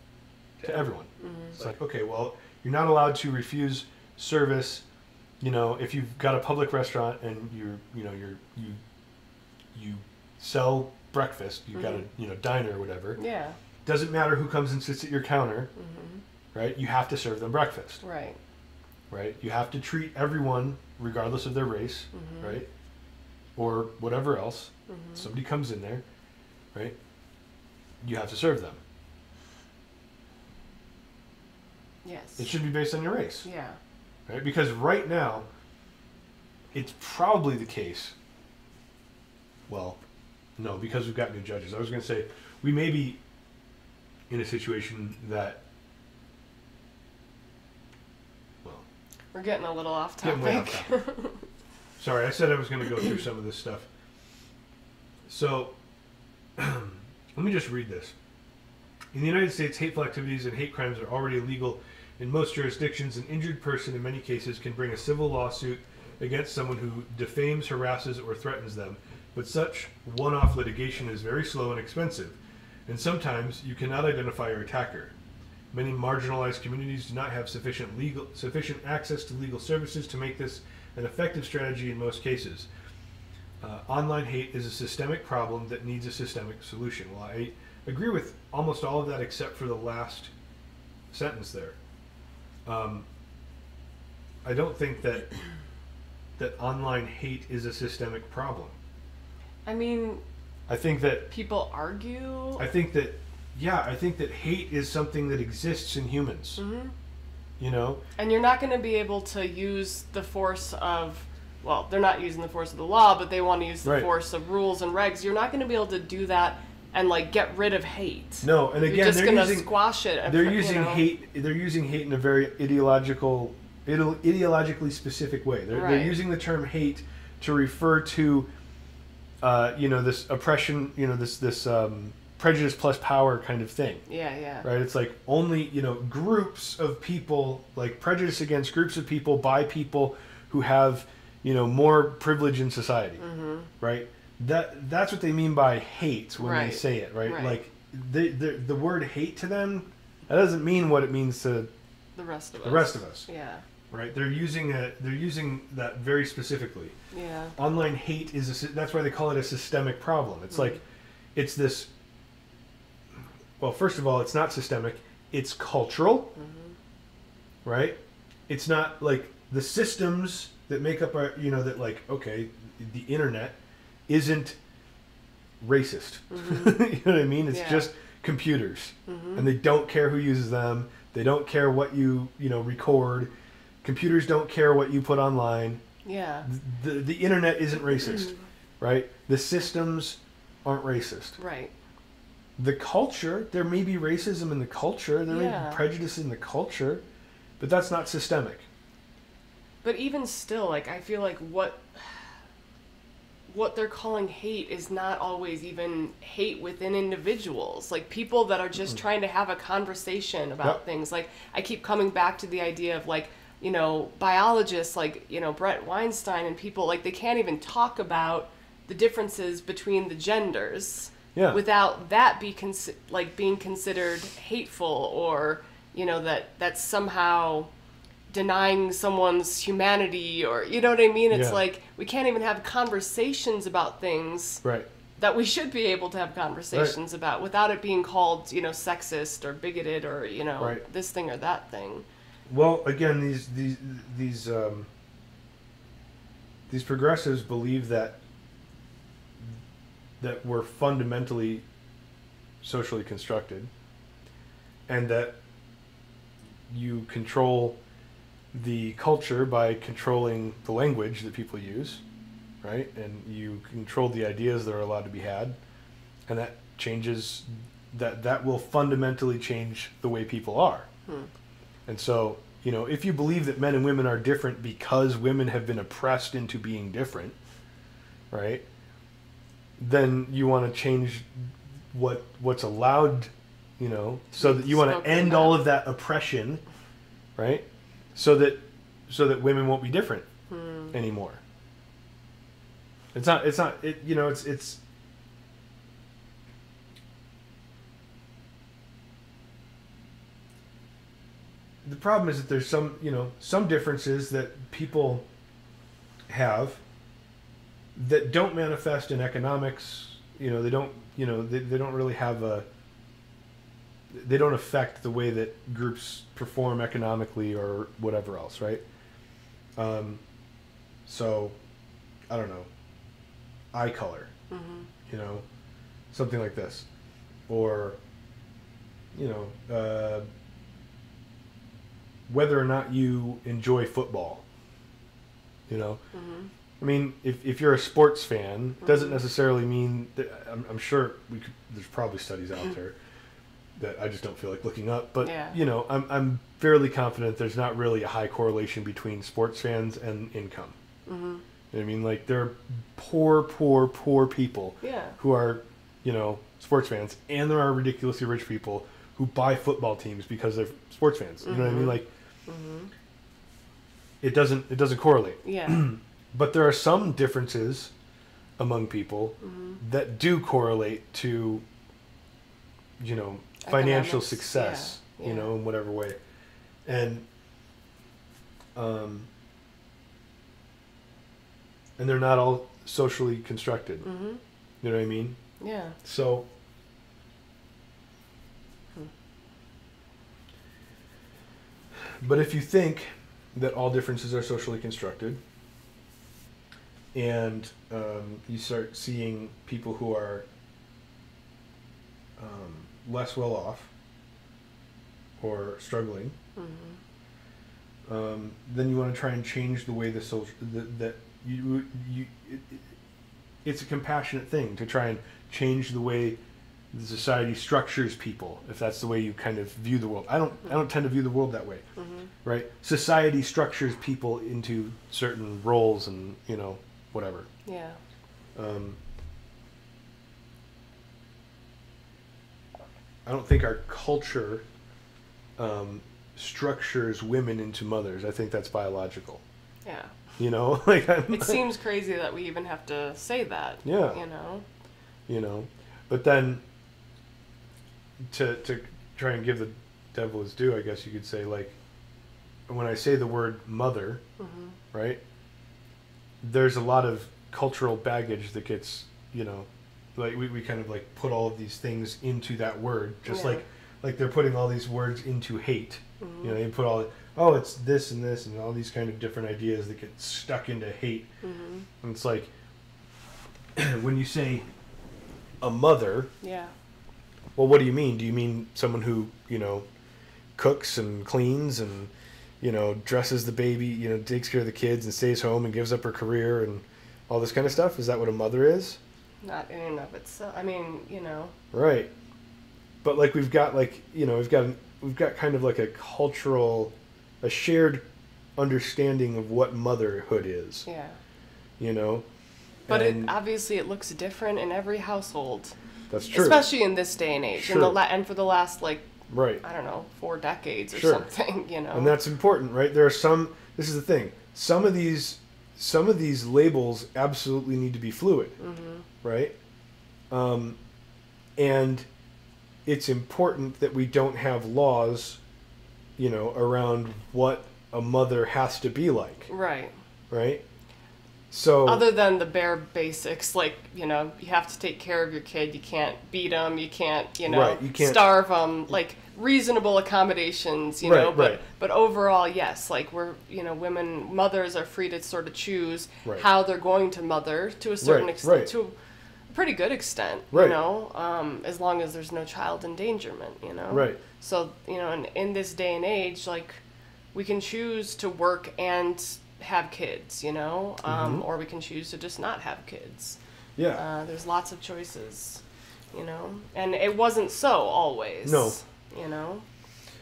to everyone. It's like, okay, well, you're not allowed to refuse service. If you've got a public restaurant and you sell breakfast, you've got a diner or whatever. Yeah. Doesn't matter who comes and sits at your counter, right? You have to serve them breakfast. Right. Right? You have to treat everyone regardless of their race, right? Or whatever else. Somebody comes in there, right? You have to serve them. Yes. It should be based on your race. Yeah. Right? Because right now, it's probably the case. Well, No, because we've got new judges. I was going to say, we may be in a situation that, well... We're getting a little off topic. Getting way off topic. Sorry, I said I was going to go through some of this stuff. So, let me just read this. In the United States, hateful activities and hate crimes are already illegal in most jurisdictions. An injured person, in many cases, can bring a civil lawsuit against someone who defames, harasses, or threatens them. But such one-off litigation is very slow and expensive, and sometimes you cannot identify your attacker. Many marginalized communities do not have sufficient access to legal services to make this an effective strategy in most cases. Online hate is a systemic problem that needs a systemic solution. Well, I agree with almost all of that except for the last sentence there. I don't think that online hate is a systemic problem. I mean, I think that people argue. I think that hate is something that exists in humans. Mm-hmm. You know? And you're not going to be able to use the force of, well, they're not using the force of the law, but they want to use the force of rules and regs. You're not going to be able to do that and like get rid of hate. No, and again, you're just going to squash it. They're using hate. They're using hate in a very ideologically specific way. They're using the term hate to refer to, this oppression. This prejudice plus power kind of thing. Yeah. Right. It's like only groups of people, like prejudice against groups of people by people who have more privilege in society. Mm-hmm. Right. That's what they mean by hate when they say it, right? Like the word hate to them, that doesn't mean what it means to the rest of us. Yeah. Right? They're using that very specifically. Yeah. Online hate that's why they call it a systemic problem. It's like it's this. Well, first of all, it's not systemic. It's cultural. Mm-hmm. Right? It's not like the systems that make up our the internet isn't racist. Mm-hmm. You know what I mean? It's just computers. Mm-hmm. And they don't care who uses them. They don't care what you record. Computers don't care what you put online. Yeah. The internet isn't racist, right? The systems aren't racist. Right. The culture, there may be racism in the culture, there may be prejudice in the culture, but that's not systemic. But even still, like, I feel like what they're calling hate is not always even hate within individuals. Like, people that are just trying to have a conversation about things. Like, I keep coming back to the idea of, like, biologists, like, Brett Weinstein and people, like, they can't even talk about the differences between the genders without that being considered hateful, or, that's somehow denying someone's humanity, or what I mean? It's like we can't even have conversations about things that we should be able to have conversations about without it being called, sexist or bigoted or, this thing or that thing. Well, again, these progressives believe that we're fundamentally socially constructed, and that you control the culture by controlling the language that people use, right? And you control the ideas that are allowed to be had, and that changes, that will fundamentally change the way people are. And so, if you believe that men and women are different because women have been oppressed into being different, right? Then you want to change what's allowed, so that you want to end all of that oppression, right? So that women won't be different anymore. It's the problem is that there's some differences that people have that don't manifest in economics. They don't really have they don't affect the way that groups perform economically or whatever else, right? So, I don't know, eye color, something like this, or whether or not you enjoy football, I mean, if you're a sports fan, doesn't necessarily mean that, I'm sure there's probably studies out there that I just don't feel like looking up. But, you know, I'm fairly confident there's not really a high correlation between sports fans and income. Mm-hmm. You know what I mean? Like, there are poor people who are, you know, sports fans, and there are ridiculously rich people who buy football teams because they're sports fans. You know what I mean? Like, it doesn't correlate. Yeah. But there are some differences among people that do correlate to, you know, financial success, you know, in whatever way. And they're not all socially constructed. You know what I mean? Yeah. So but if you think that all differences are socially constructed, and you start seeing people who are less well off or struggling, then you want to try and change the way it's a compassionate thing to try and change the way the society structures people, if that's the way you kind of view the world. I don't tend to view the world that way, right? Society structures people into certain roles and, you know, whatever. Yeah. I don't think our culture structures women into mothers. I think that's biological. Yeah. You know, like it seems crazy that we even have to say that. Yeah. You know. But then to try and give the devil his due, I guess you could say, like, when I say the word mother, right? There's a lot of cultural baggage that gets, you know, like we kind of like put all of these things into that word, just like they're putting all these words into hate. You know, they put all it's this and all these kind of different ideas that get stuck into hate. And it's like when you say a mother, well, what do you mean? Do you mean someone who, you know, cooks and cleans and, you know, dresses the baby, you know, takes care of the kids and stays home and gives up her career and all this kind of stuff? Is that what a mother is? Not in and of itself. I mean, you know. Right. But like we've got like, you know, we've got kind of like a shared understanding of what motherhood is. Yeah. You know? But obviously it looks different in every household. That's true. Especially in this day and age. Sure. And for the last, like, right. I don't know, 4 decades or sure. something, you know. And that's important, right? There are this is the thing. Some of these labels absolutely need to be fluid, right? And it's important that we don't have laws, you know, around what a mother has to be like. Right. Right? So other than the bare basics, like, you know, you have to take care of your kid. You can't beat them. You can't, you know, right, you can't starve them. Like, reasonable accommodations, you know. But overall, yes, like, you know, mothers are free to sort of choose how they're going to mother to a certain extent, to a pretty good extent, you know, as long as there's no child endangerment, you know. Right. So, you know, in this day and age, like, we can choose to work and have kids, you know, or we can choose to just not have kids. Yeah. There's lots of choices, you know, and it wasn't so always. No. You know.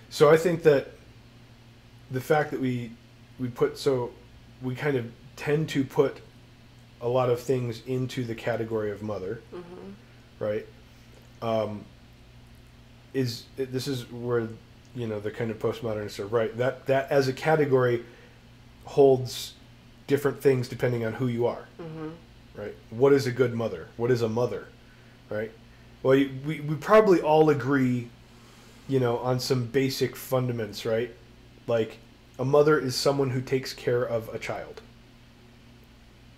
So I think that the fact that we kind of tend to put a lot of things into the category of mother, right? This is where, you know, the kind of postmodernists are right. That as a category holds different things depending on who you are, right? What is a good mother? What is a mother, right? Well, we probably all agree, you know, on some basic fundamentals, right? Like, a mother is someone who takes care of a child,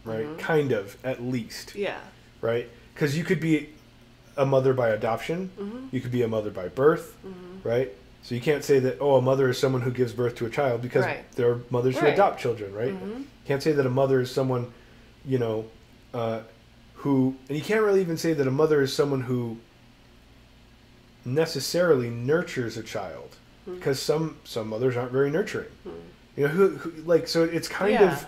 right? Kind of, at least. Yeah. Right? Because you could be a mother by adoption. You could be a mother by birth, right? So you can't say that, a mother is someone who gives birth to a child, because there are mothers who adopt children, right? Can't say that a mother is someone, you know, and you can't really even say that a mother is someone who necessarily nurtures a child, because some mothers aren't very nurturing. You know, who like, so it's kind of,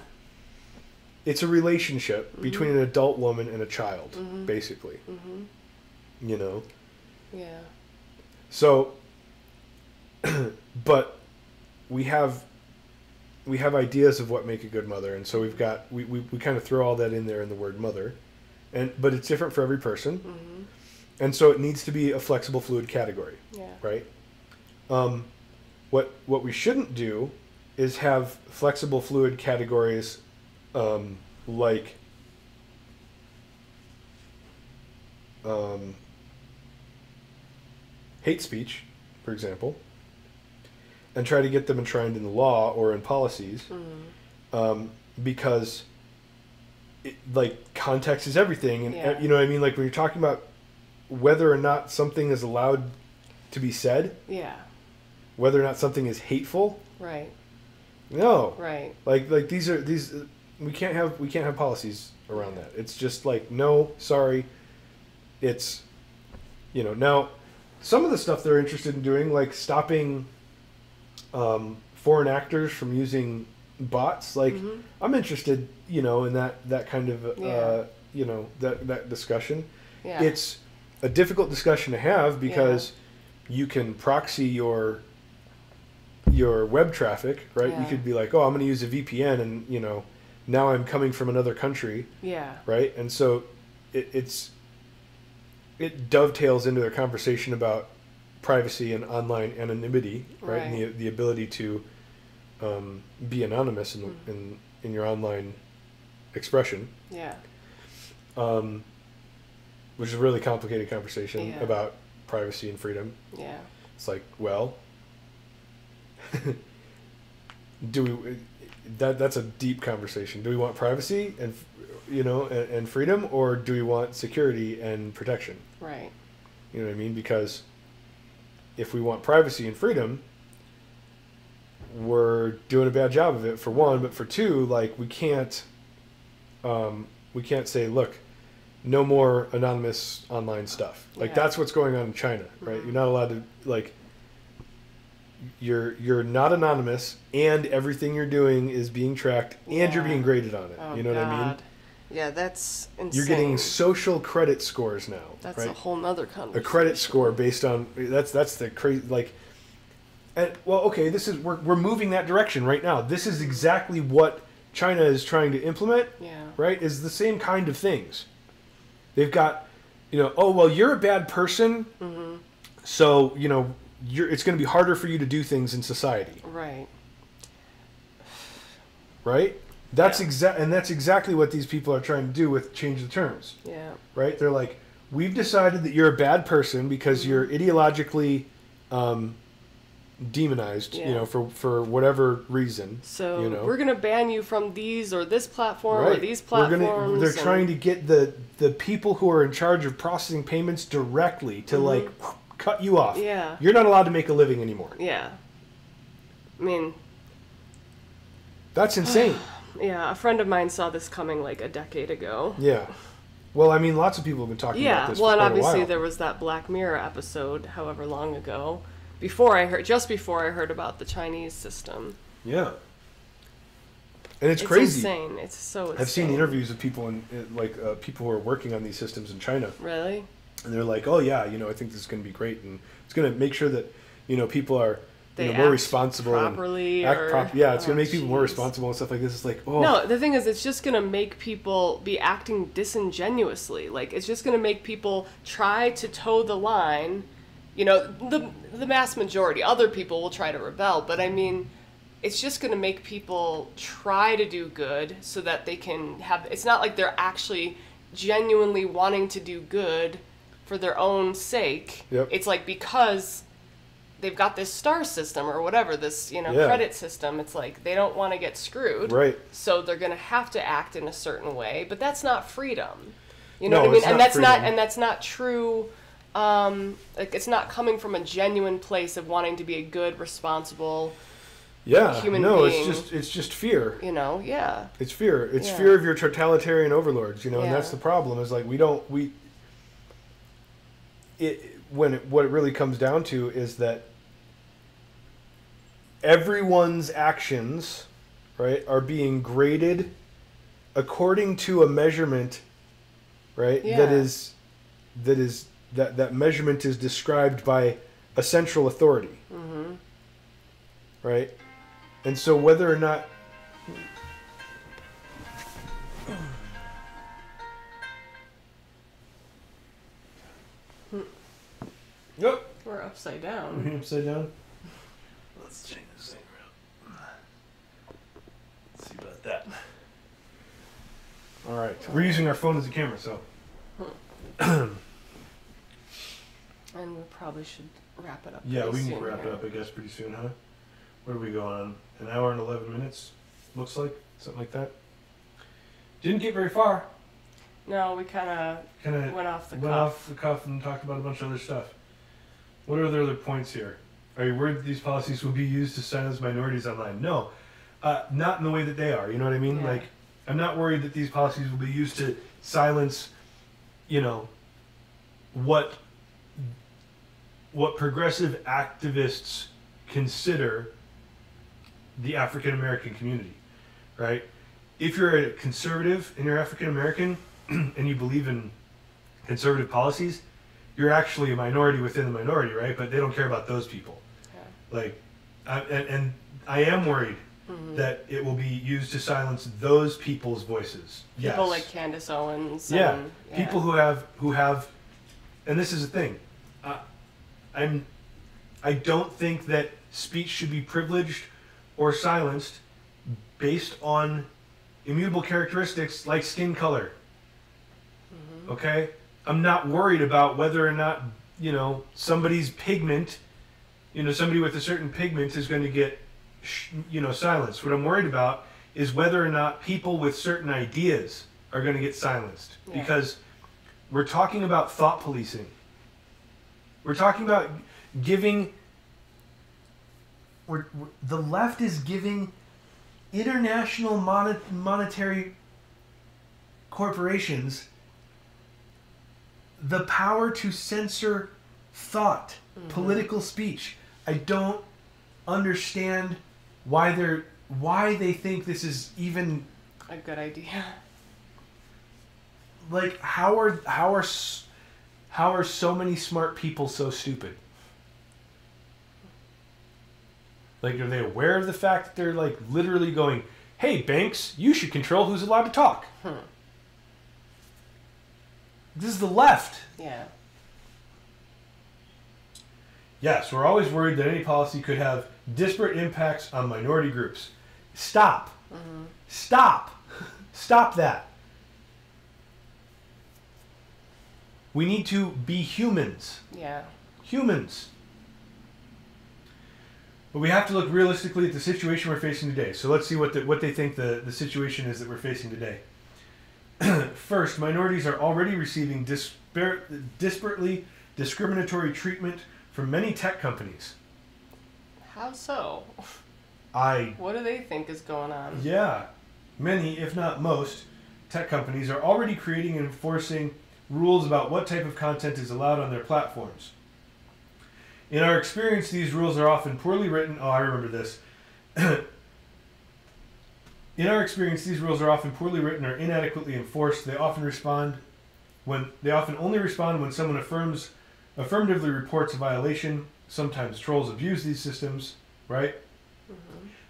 it's a relationship between an adult woman and a child, basically. You know? Yeah. So, but we have ideas of what make a good mother, and so we kind of throw all that in there in the word mother, but it's different for every person, and so it needs to be a flexible, fluid category. Yeah. Right. What we shouldn't do is have flexible, fluid categories, like hate speech, for example, and try to get them enshrined in the law or in policies, because like context is everything, and you know what I mean. Like when you're talking about whether or not something is allowed to be said, whether or not something is hateful, right? No, right. Like these we can't have policies around that. It's just like, no, sorry. It's, you know, now some of the stuff they're interested in doing, like stopping foreign actors from using bots, like I'm interested, you know, in that kind of you know, that discussion. Yeah. It's a difficult discussion to have because you can proxy your web traffic, right? You could be like, oh, I'm going to use a VPN, and you know, now I'm coming from another country, right? And so it dovetails into their conversation about privacy and online anonymity, right? And the ability to be anonymous in your online expression, which is a really complicated conversation about privacy and freedom. It's like, well, that's a deep conversation. Do we want privacy and, you know, and freedom, or do we want security and protection? Right. You know what I mean? Because if we want privacy and freedom, we're doing a bad job of it, for one, but for two, like we can't say, look, no more anonymous online stuff. Like that's what's going on in China, right? You're not allowed to, like, you're not anonymous, and everything you're doing is being tracked, and you're being graded on it. Oh, you know what I mean? Yeah, that's insane. You're getting social credit scores now. That's right? a whole nother conversation. A credit score based on that's the crazy, like, and well, okay, this is we're moving that direction right now. This is exactly what China is trying to implement. Right? Is the same kind of things. They've got, you know, oh well, you're a bad person, so you know, it's going to be harder for you to do things in society. Right. Right? That's that's exactly what these people are trying to do with change the terms. Yeah. Right? They're like, we've decided that you're a bad person because you're ideologically demonized, you know, for whatever reason. So you know? We're going to ban you from these or this platform or these platforms. They're trying to get the people who are in charge of processing payments directly to like cut you off. Yeah. You're not allowed to make a living anymore. Yeah. I mean, that's insane. Yeah, a friend of mine saw this coming like a decade ago. Yeah. Well, I mean, lots of people have been talking about this for quite a while. And obviously there was that Black Mirror episode however long ago, just before I heard about the Chinese system. Yeah. And it's crazy. Insane. It's so insane. I've seen interviews of people people who are working on these systems in China. Really? And they're like, oh yeah, you know, I think this is going to be great, and it's going to make sure that, you know, people are more responsible properly, and act properly. Yeah, it's going to make people more responsible and stuff like this. It's like, oh. No, the thing is, it's just going to make people be acting disingenuously. Like, it's just going to make people try to toe the line. You know, the mass majority, other people will try to rebel, but I mean, it's just going to make people try to do good so that they can have. It's not like they're actually genuinely wanting to do good for their own sake. It's like because they've got this star system or whatever, this, you know, credit system, it's like they don't want to get screwed. Right. So they're going to have to act in a certain way, but that's not freedom. You know what I mean? And that's not true. Like, it's not coming from a genuine place of wanting to be a good, responsible human being. it's just fear. You know, It's fear. It's fear of your totalitarian overlords, you know, and that's the problem, is like what it really comes down to is that everyone's actions, right, are being graded according to a measurement, right? Yeah. That measurement is described by a central authority, right? And so whether or not Yep. We're upside down. Upside down. Let's change this thing around. Let's see about that. All right. We're using our phone as a camera, so. And we probably should wrap it up. Yeah, we soon can wrap it here. up, I guess, pretty soon, huh? What are we going on? An hour and 11 minutes? Looks like something like that. Didn't get very far. No, we kind of went off the cuff And talked about a bunch of other stuff. What are the other points here? Are you worried that these policies will be used to silence minorities online? No, not in the way that they are. You know what I mean? Yeah. Like, I'm not worried that these policies will be used to silence, what progressive activists consider the African American community, right? If you're a conservative and you're African American and you believe in conservative policies, you're actually a minority within the minority, right? But they don't care about those people. Yeah. Like, and I am worried that it will be used to silence those people's voices. People like Candace Owens. Yeah. And, People who have, and this is the thing. I don't think that speech should be privileged or silenced based on immutable characteristics like skin color. Okay? I'm not worried about whether or not, somebody's pigment, somebody with a certain pigment is going to get, silenced. What I'm worried about is whether or not people with certain ideas are going to get silenced. Yeah. Because we're talking about thought policing. We're talking about giving... the left is giving international monetary corporations the power to censor thought, political speech. I don't understand why they think this is even a good idea. Like, how are so many smart people so stupid? Like, are they aware of the fact that they're like literally going, "Hey, banks, you should control who's allowed to talk"? This is the left. Yeah. Yes, we're always worried that any policy could have disparate impacts on minority groups. Stop. Stop. Stop that. We need to be humans. Yeah. Humans. But we have to look realistically at the situation we're facing today. So let's see what they think the situation is that we're facing today. First, minorities are already receiving disparately discriminatory treatment from many tech companies. How so? What do they think is going on? Yeah. Many, if not most, tech companies are already creating and enforcing rules about what type of content is allowed on their platforms. In our experience, these rules are often poorly written. Oh, I remember this. In our experience, these rules are often poorly written or inadequately enforced. They often only respond when someone affirmatively reports a violation. Sometimes trolls abuse these systems, right?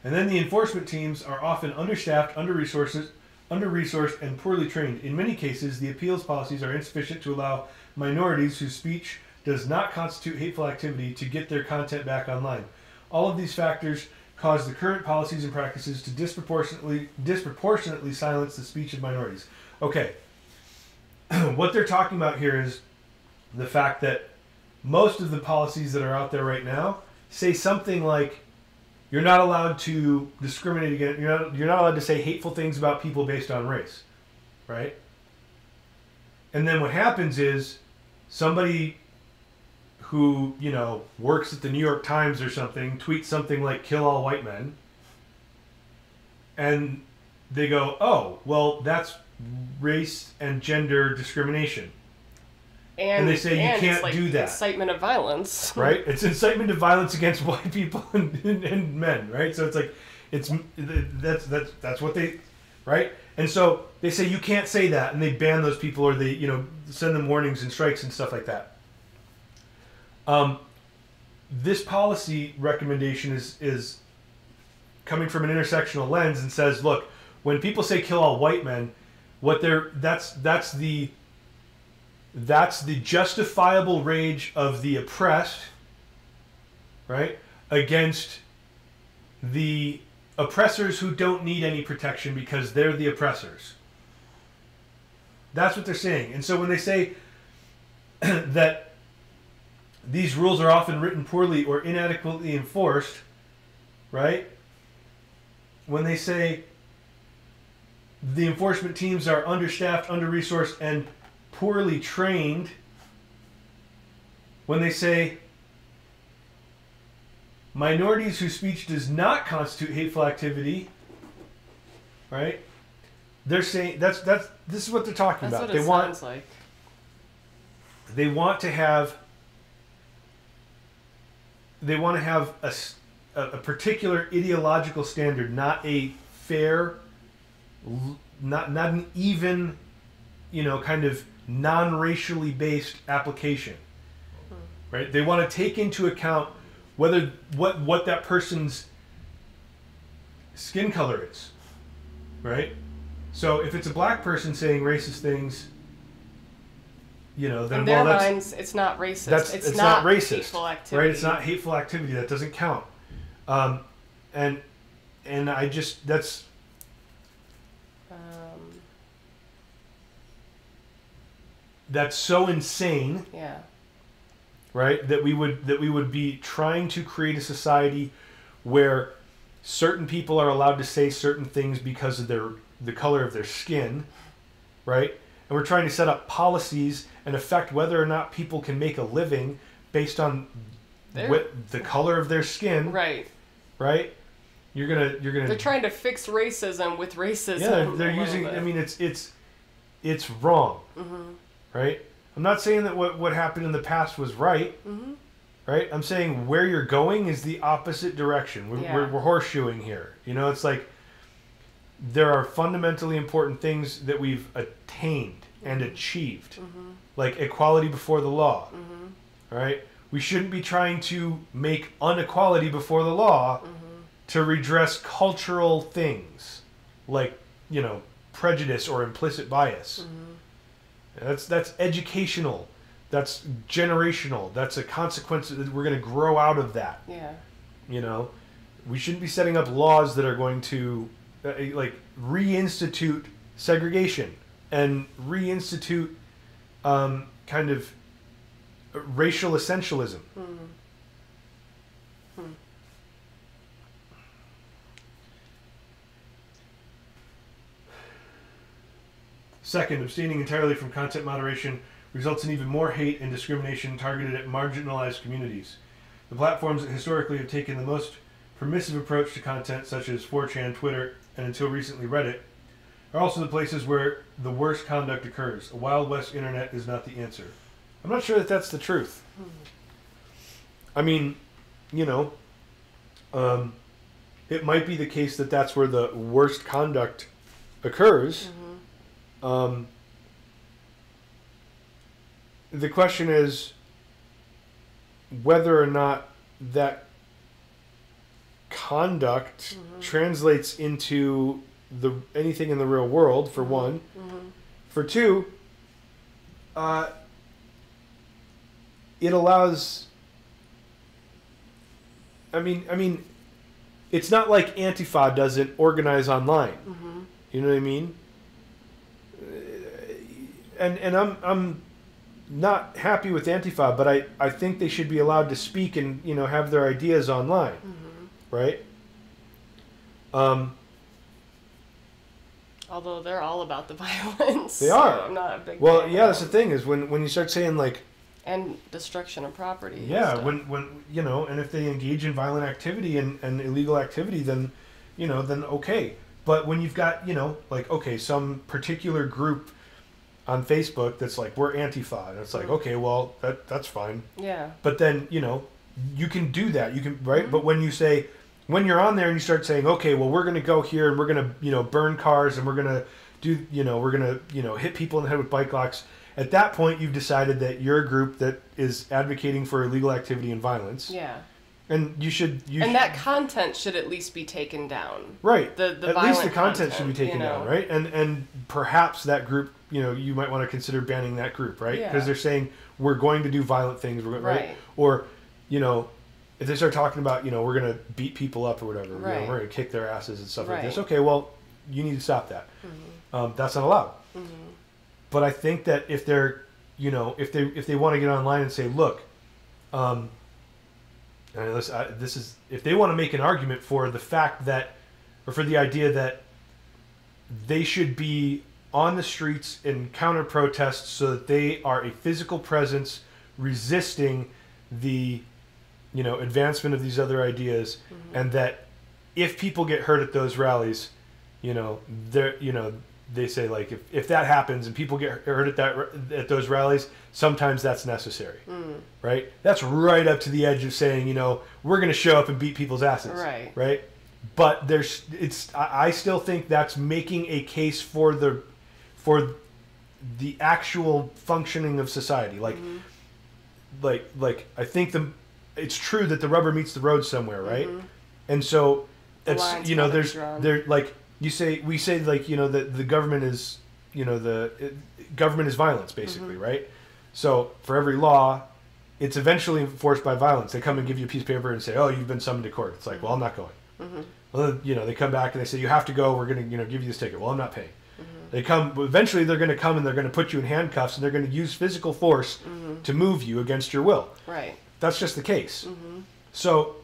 And then the enforcement teams are often understaffed, under-resourced, and poorly trained. In many cases, the appeals policies are insufficient to allow minorities whose speech does not constitute hateful activity to get their content back online. All of these factors cause the current policies and practices to disproportionately silence the speech of minorities. Okay. What they're talking about here is the fact that most of the policies that are out there right now say something like, you're not allowed to discriminate against, you're not allowed to say hateful things about people based on race, right? And then what happens is somebody who, works at the New York Times or something, tweets something like "kill all white men," and they go, "Oh, well, that's race and gender discrimination." And they say you can't do that. Incitement of violence. Right? It's incitement of violence against white people and men, right? So it's like, that's what they, right? And so they say you can't say that, and they ban those people, or they send them warnings and strikes and stuff like that. This policy recommendation is coming from an intersectional lens and says, look, when people say kill all white men, that's the justifiable rage of the oppressed, right, against the oppressors who don't need any protection because they're the oppressors. That's what they're saying. And so when they say that these rules are often written poorly or inadequately enforced, right? When they say the enforcement teams are understaffed, under-resourced, and poorly trained, when they say minorities whose speech does not constitute hateful activity, right? They're saying this is what they're talking about. That's what it sounds like. They want to have a particular ideological standard, not a fair, not an even, kind of non-racially based application, right? They want to take into account whether what that person's skin color is, right? So if it's a black person saying racist things, then in their minds, it's not racist. It's not racist, hateful activity. Right? It's not hateful activity. That doesn't count. And I just that's. That's so insane. Yeah. Right? That we would be trying to create a society where certain people are allowed to say certain things because of the color of their skin, right? And we're trying to set up policies and affect whether or not people can make a living based on the color of their skin. Right. Right? You're gonna. They're trying to fix racism with racism. Yeah, they're using. I mean, it's wrong. Mm-hmm. Right? I'm not saying that what happened in the past was right. Mm-hmm. Right? I'm saying where you're going is the opposite direction. We're horseshoeing here. It's like there are fundamentally important things that we've attained and achieved, like equality before the law. Right? We shouldn't be trying to make inequality before the law to redress cultural things like prejudice or implicit bias. That's educational. That's generational. That's a consequence that we're going to grow out of that. Yeah. We shouldn't be setting up laws that are going to reinstitute segregation and reinstitute kind of racial essentialism. Second, abstaining entirely from content moderation results in even more hate and discrimination targeted at marginalized communities. The platforms that historically have taken the most permissive approach to content, such as 4chan, Twitter, and until recently Reddit, are also the places where the worst conduct occurs. A Wild West internet is not the answer. I'm not sure that that's the truth. I mean, it might be the case that that's where the worst conduct occurs. The question is whether or not that conduct translates into anything in the real world, for one. For two, it allows. I mean, it's not like Antifa doesn't organize online. You know what I mean? And I'm not happy with Antifa, but I think they should be allowed to speak and have their ideas online, right? Although they're all about the violence. They are. So I'm not a big well, fan yeah, that's the thing is when you start saying and destruction of property. Yeah, when and if they engage in violent activity and illegal activity, then then okay. But when you've got some particular group on Facebook that's like, we're Antifa, and it's like, okay, well that's fine. Yeah. But then you can do that, you can, right? But when you're on there and you start saying, okay, well we're gonna go here and we're gonna burn cars and we're gonna we're gonna hit people in the head with bike locks. At that point, you've decided that you're a group that is advocating for illegal activity and violence. Yeah. And that content should at least be taken down. Right. The at least the content should be taken down, right? And perhaps that group, you might want to consider banning that group, right? Because they're saying we're going to do violent things, right? Or, if they start talking about, we're going to beat people up or whatever, right. we're going to kick their asses and stuff like right. this. Okay, well, you need to stop that. Mm-hmm. That's not allowed. Mm-hmm. But I think that if they're, if they want to get online and say, look, if they want to make an argument for the fact that, or for the idea that they should be on the streets in counter protests so that they are a physical presence resisting the, advancement of these other ideas, and that if people get hurt at those rallies, they say, like, if that happens and people get hurt at those rallies, sometimes that's necessary, right? That's right up to the edge of saying, we're going to show up and beat people's asses, right? But I still think that's making a case for the actual functioning of society. Like I think it's true that the rubber meets the road somewhere, right? And so it's they're like. We say that the government is, government is violence, basically, right? So for every law, it's eventually enforced by violence. They come and give you a piece of paper and say, oh, you've been summoned to court. It's like, well, I'm not going. Well, they come back and they say, you have to go. We're going to, give you this ticket. Well, I'm not paying. They come, eventually they're going to come and they're going to put you in handcuffs and they're going to use physical force to move you against your will. Right. That's just the case. So,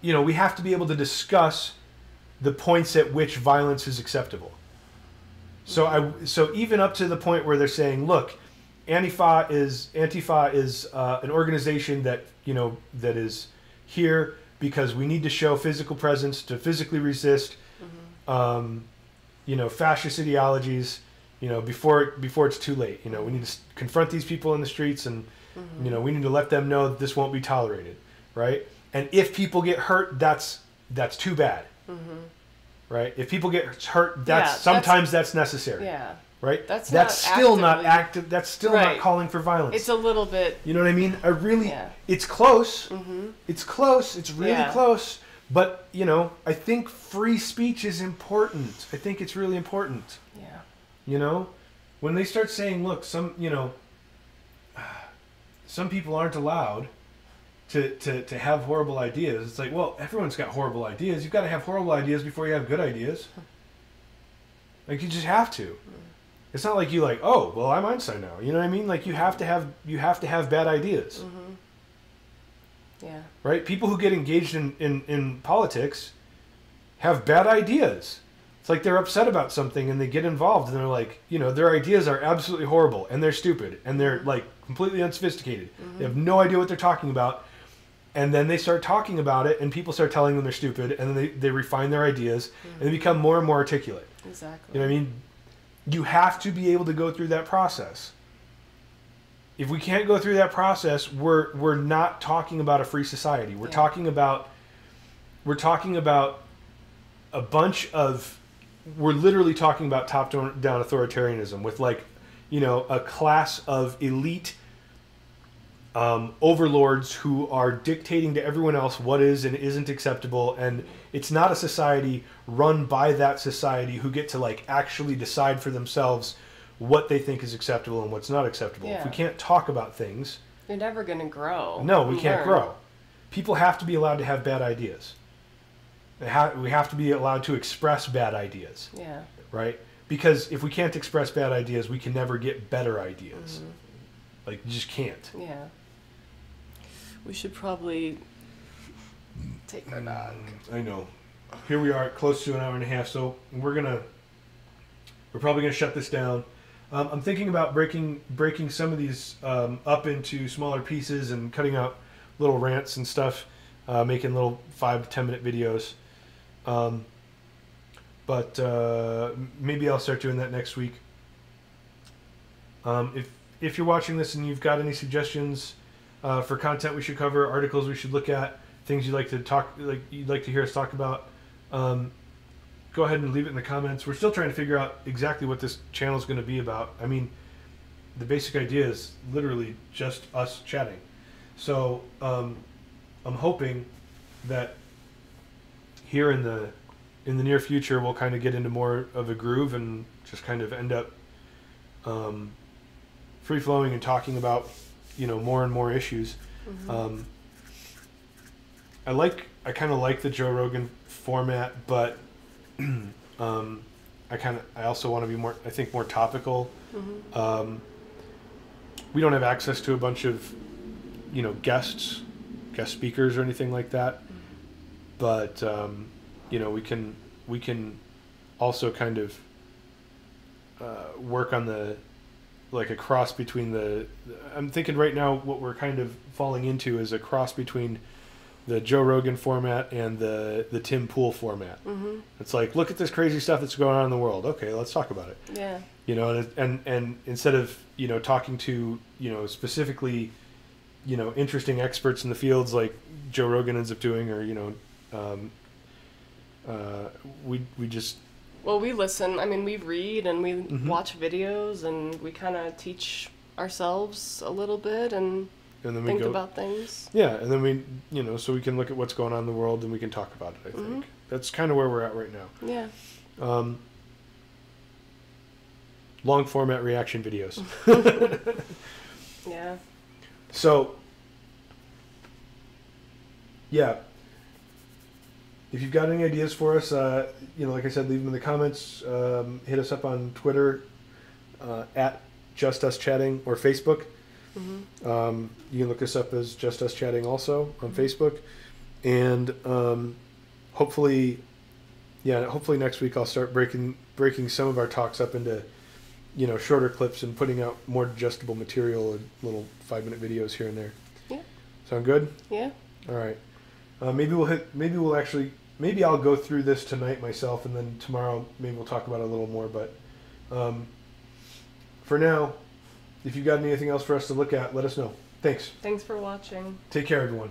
we have to be able to discuss the points at which violence is acceptable. So even up to the point where they're saying, look, Antifa is an organization that that is here because we need to show physical presence to physically resist, fascist ideologies, before it's too late. We need to confront these people in the streets, and we need to let them know that this won't be tolerated, right? And if people get hurt, that's too bad, right? If people get hurt, that's necessary, right? That's still not active. That's still not calling for violence. It's a little bit. You know what I mean? It's close. It's close. It's really close. But I think free speech is important. I think it's really important. Yeah. When they start saying, look, some people aren't allowed to have horrible ideas. It's like, well, everyone's got horrible ideas. You've got to have horrible ideas before you have good ideas. Like, you just have to. It's not like you oh, well, I'm Einstein now. You know what I mean? Like, you have to have bad ideas. Yeah. Right? People who get engaged in politics have bad ideas. It's like they're upset about something and they get involved and they're like, their ideas are absolutely horrible and they're stupid and they're like completely unsophisticated. They have no idea what they're talking about. And then they start talking about it and people start telling them they're stupid, and then they refine their ideas and they become more and more articulate. Exactly. You know what I mean? You have to be able to go through that process. If we can't go through that process, we're not talking about a free society. We're talking about a bunch of, we're literally talking about top-down authoritarianism with a class of elite overlords who are dictating to everyone else what is and isn't acceptable, and it's not a society run by that society who get to actually decide for themselves what they think is acceptable and what's not acceptable. If we can't talk about things, you're never going to grow. No, we can't grow. People have to be allowed to have bad ideas. We have to be allowed to express bad ideas. Yeah. Right? Because if we can't express bad ideas, we can never get better ideas. You just can't. Yeah. We should probably take our dog. I know. Here we are, close to an hour and a half, so we're probably gonna shut this down. I'm thinking about breaking some of these up into smaller pieces and cutting out little rants and stuff, making little 5 to 10 minute videos. But maybe I'll start doing that next week. If you're watching this and you've got any suggestions for content we should cover, articles we should look at, things you'd like to hear us talk about, go ahead and leave it in the comments. We're still trying to figure out exactly what this channel is going to be about. I mean, the basic idea is literally just us chatting. So I'm hoping that here in the near future we'll kind of get into more of a groove and just kind of end up free flowing and talking about, you know, more and more issues. Mm-hmm. I kind of like the Joe Rogan format, but I also want to be more, I think, more topical. Mm-hmm. We don't have access to a bunch of, you know, guest speakers or anything like that, but you know, we can also kind of work on like a cross between I'm thinking right now what we're kind of falling into is a cross between the Joe Rogan format and the Tim Pool format. Mm-hmm. It's like, look at this crazy stuff that's going on in the world. Okay, let's talk about it. Yeah. You know, and instead of, you know, talking to, you know, specifically, you know, interesting experts in the fields like Joe Rogan ends up doing, or, you know, we just... Well, we listen. I mean, we read and we mm-hmm. watch videos, and we kind of teach ourselves a little bit and then think about things. Yeah, and then we, you know, so we can look at what's going on in the world and we can talk about it, I think. Mm-hmm. That's kind of where we're at right now. Yeah. Long format reaction videos. Yeah. So, yeah. If you've got any ideas for us, you know, like I said, leave them in the comments. Hit us up on Twitter at Just Us Chatting, or Facebook. Mm-hmm. You can look us up as Just Us Chatting also on mm-hmm. Facebook. And hopefully next week I'll start breaking some of our talks up into, you know, shorter clips and putting out more digestible material and little 5-minute videos here and there. Yeah. Sound good? Yeah. All right. Maybe I'll go through this tonight myself, and then tomorrow maybe we'll talk about it a little more. But for now, if you've got anything else for us to look at, let us know. Thanks. Thanks for watching. Take care, everyone.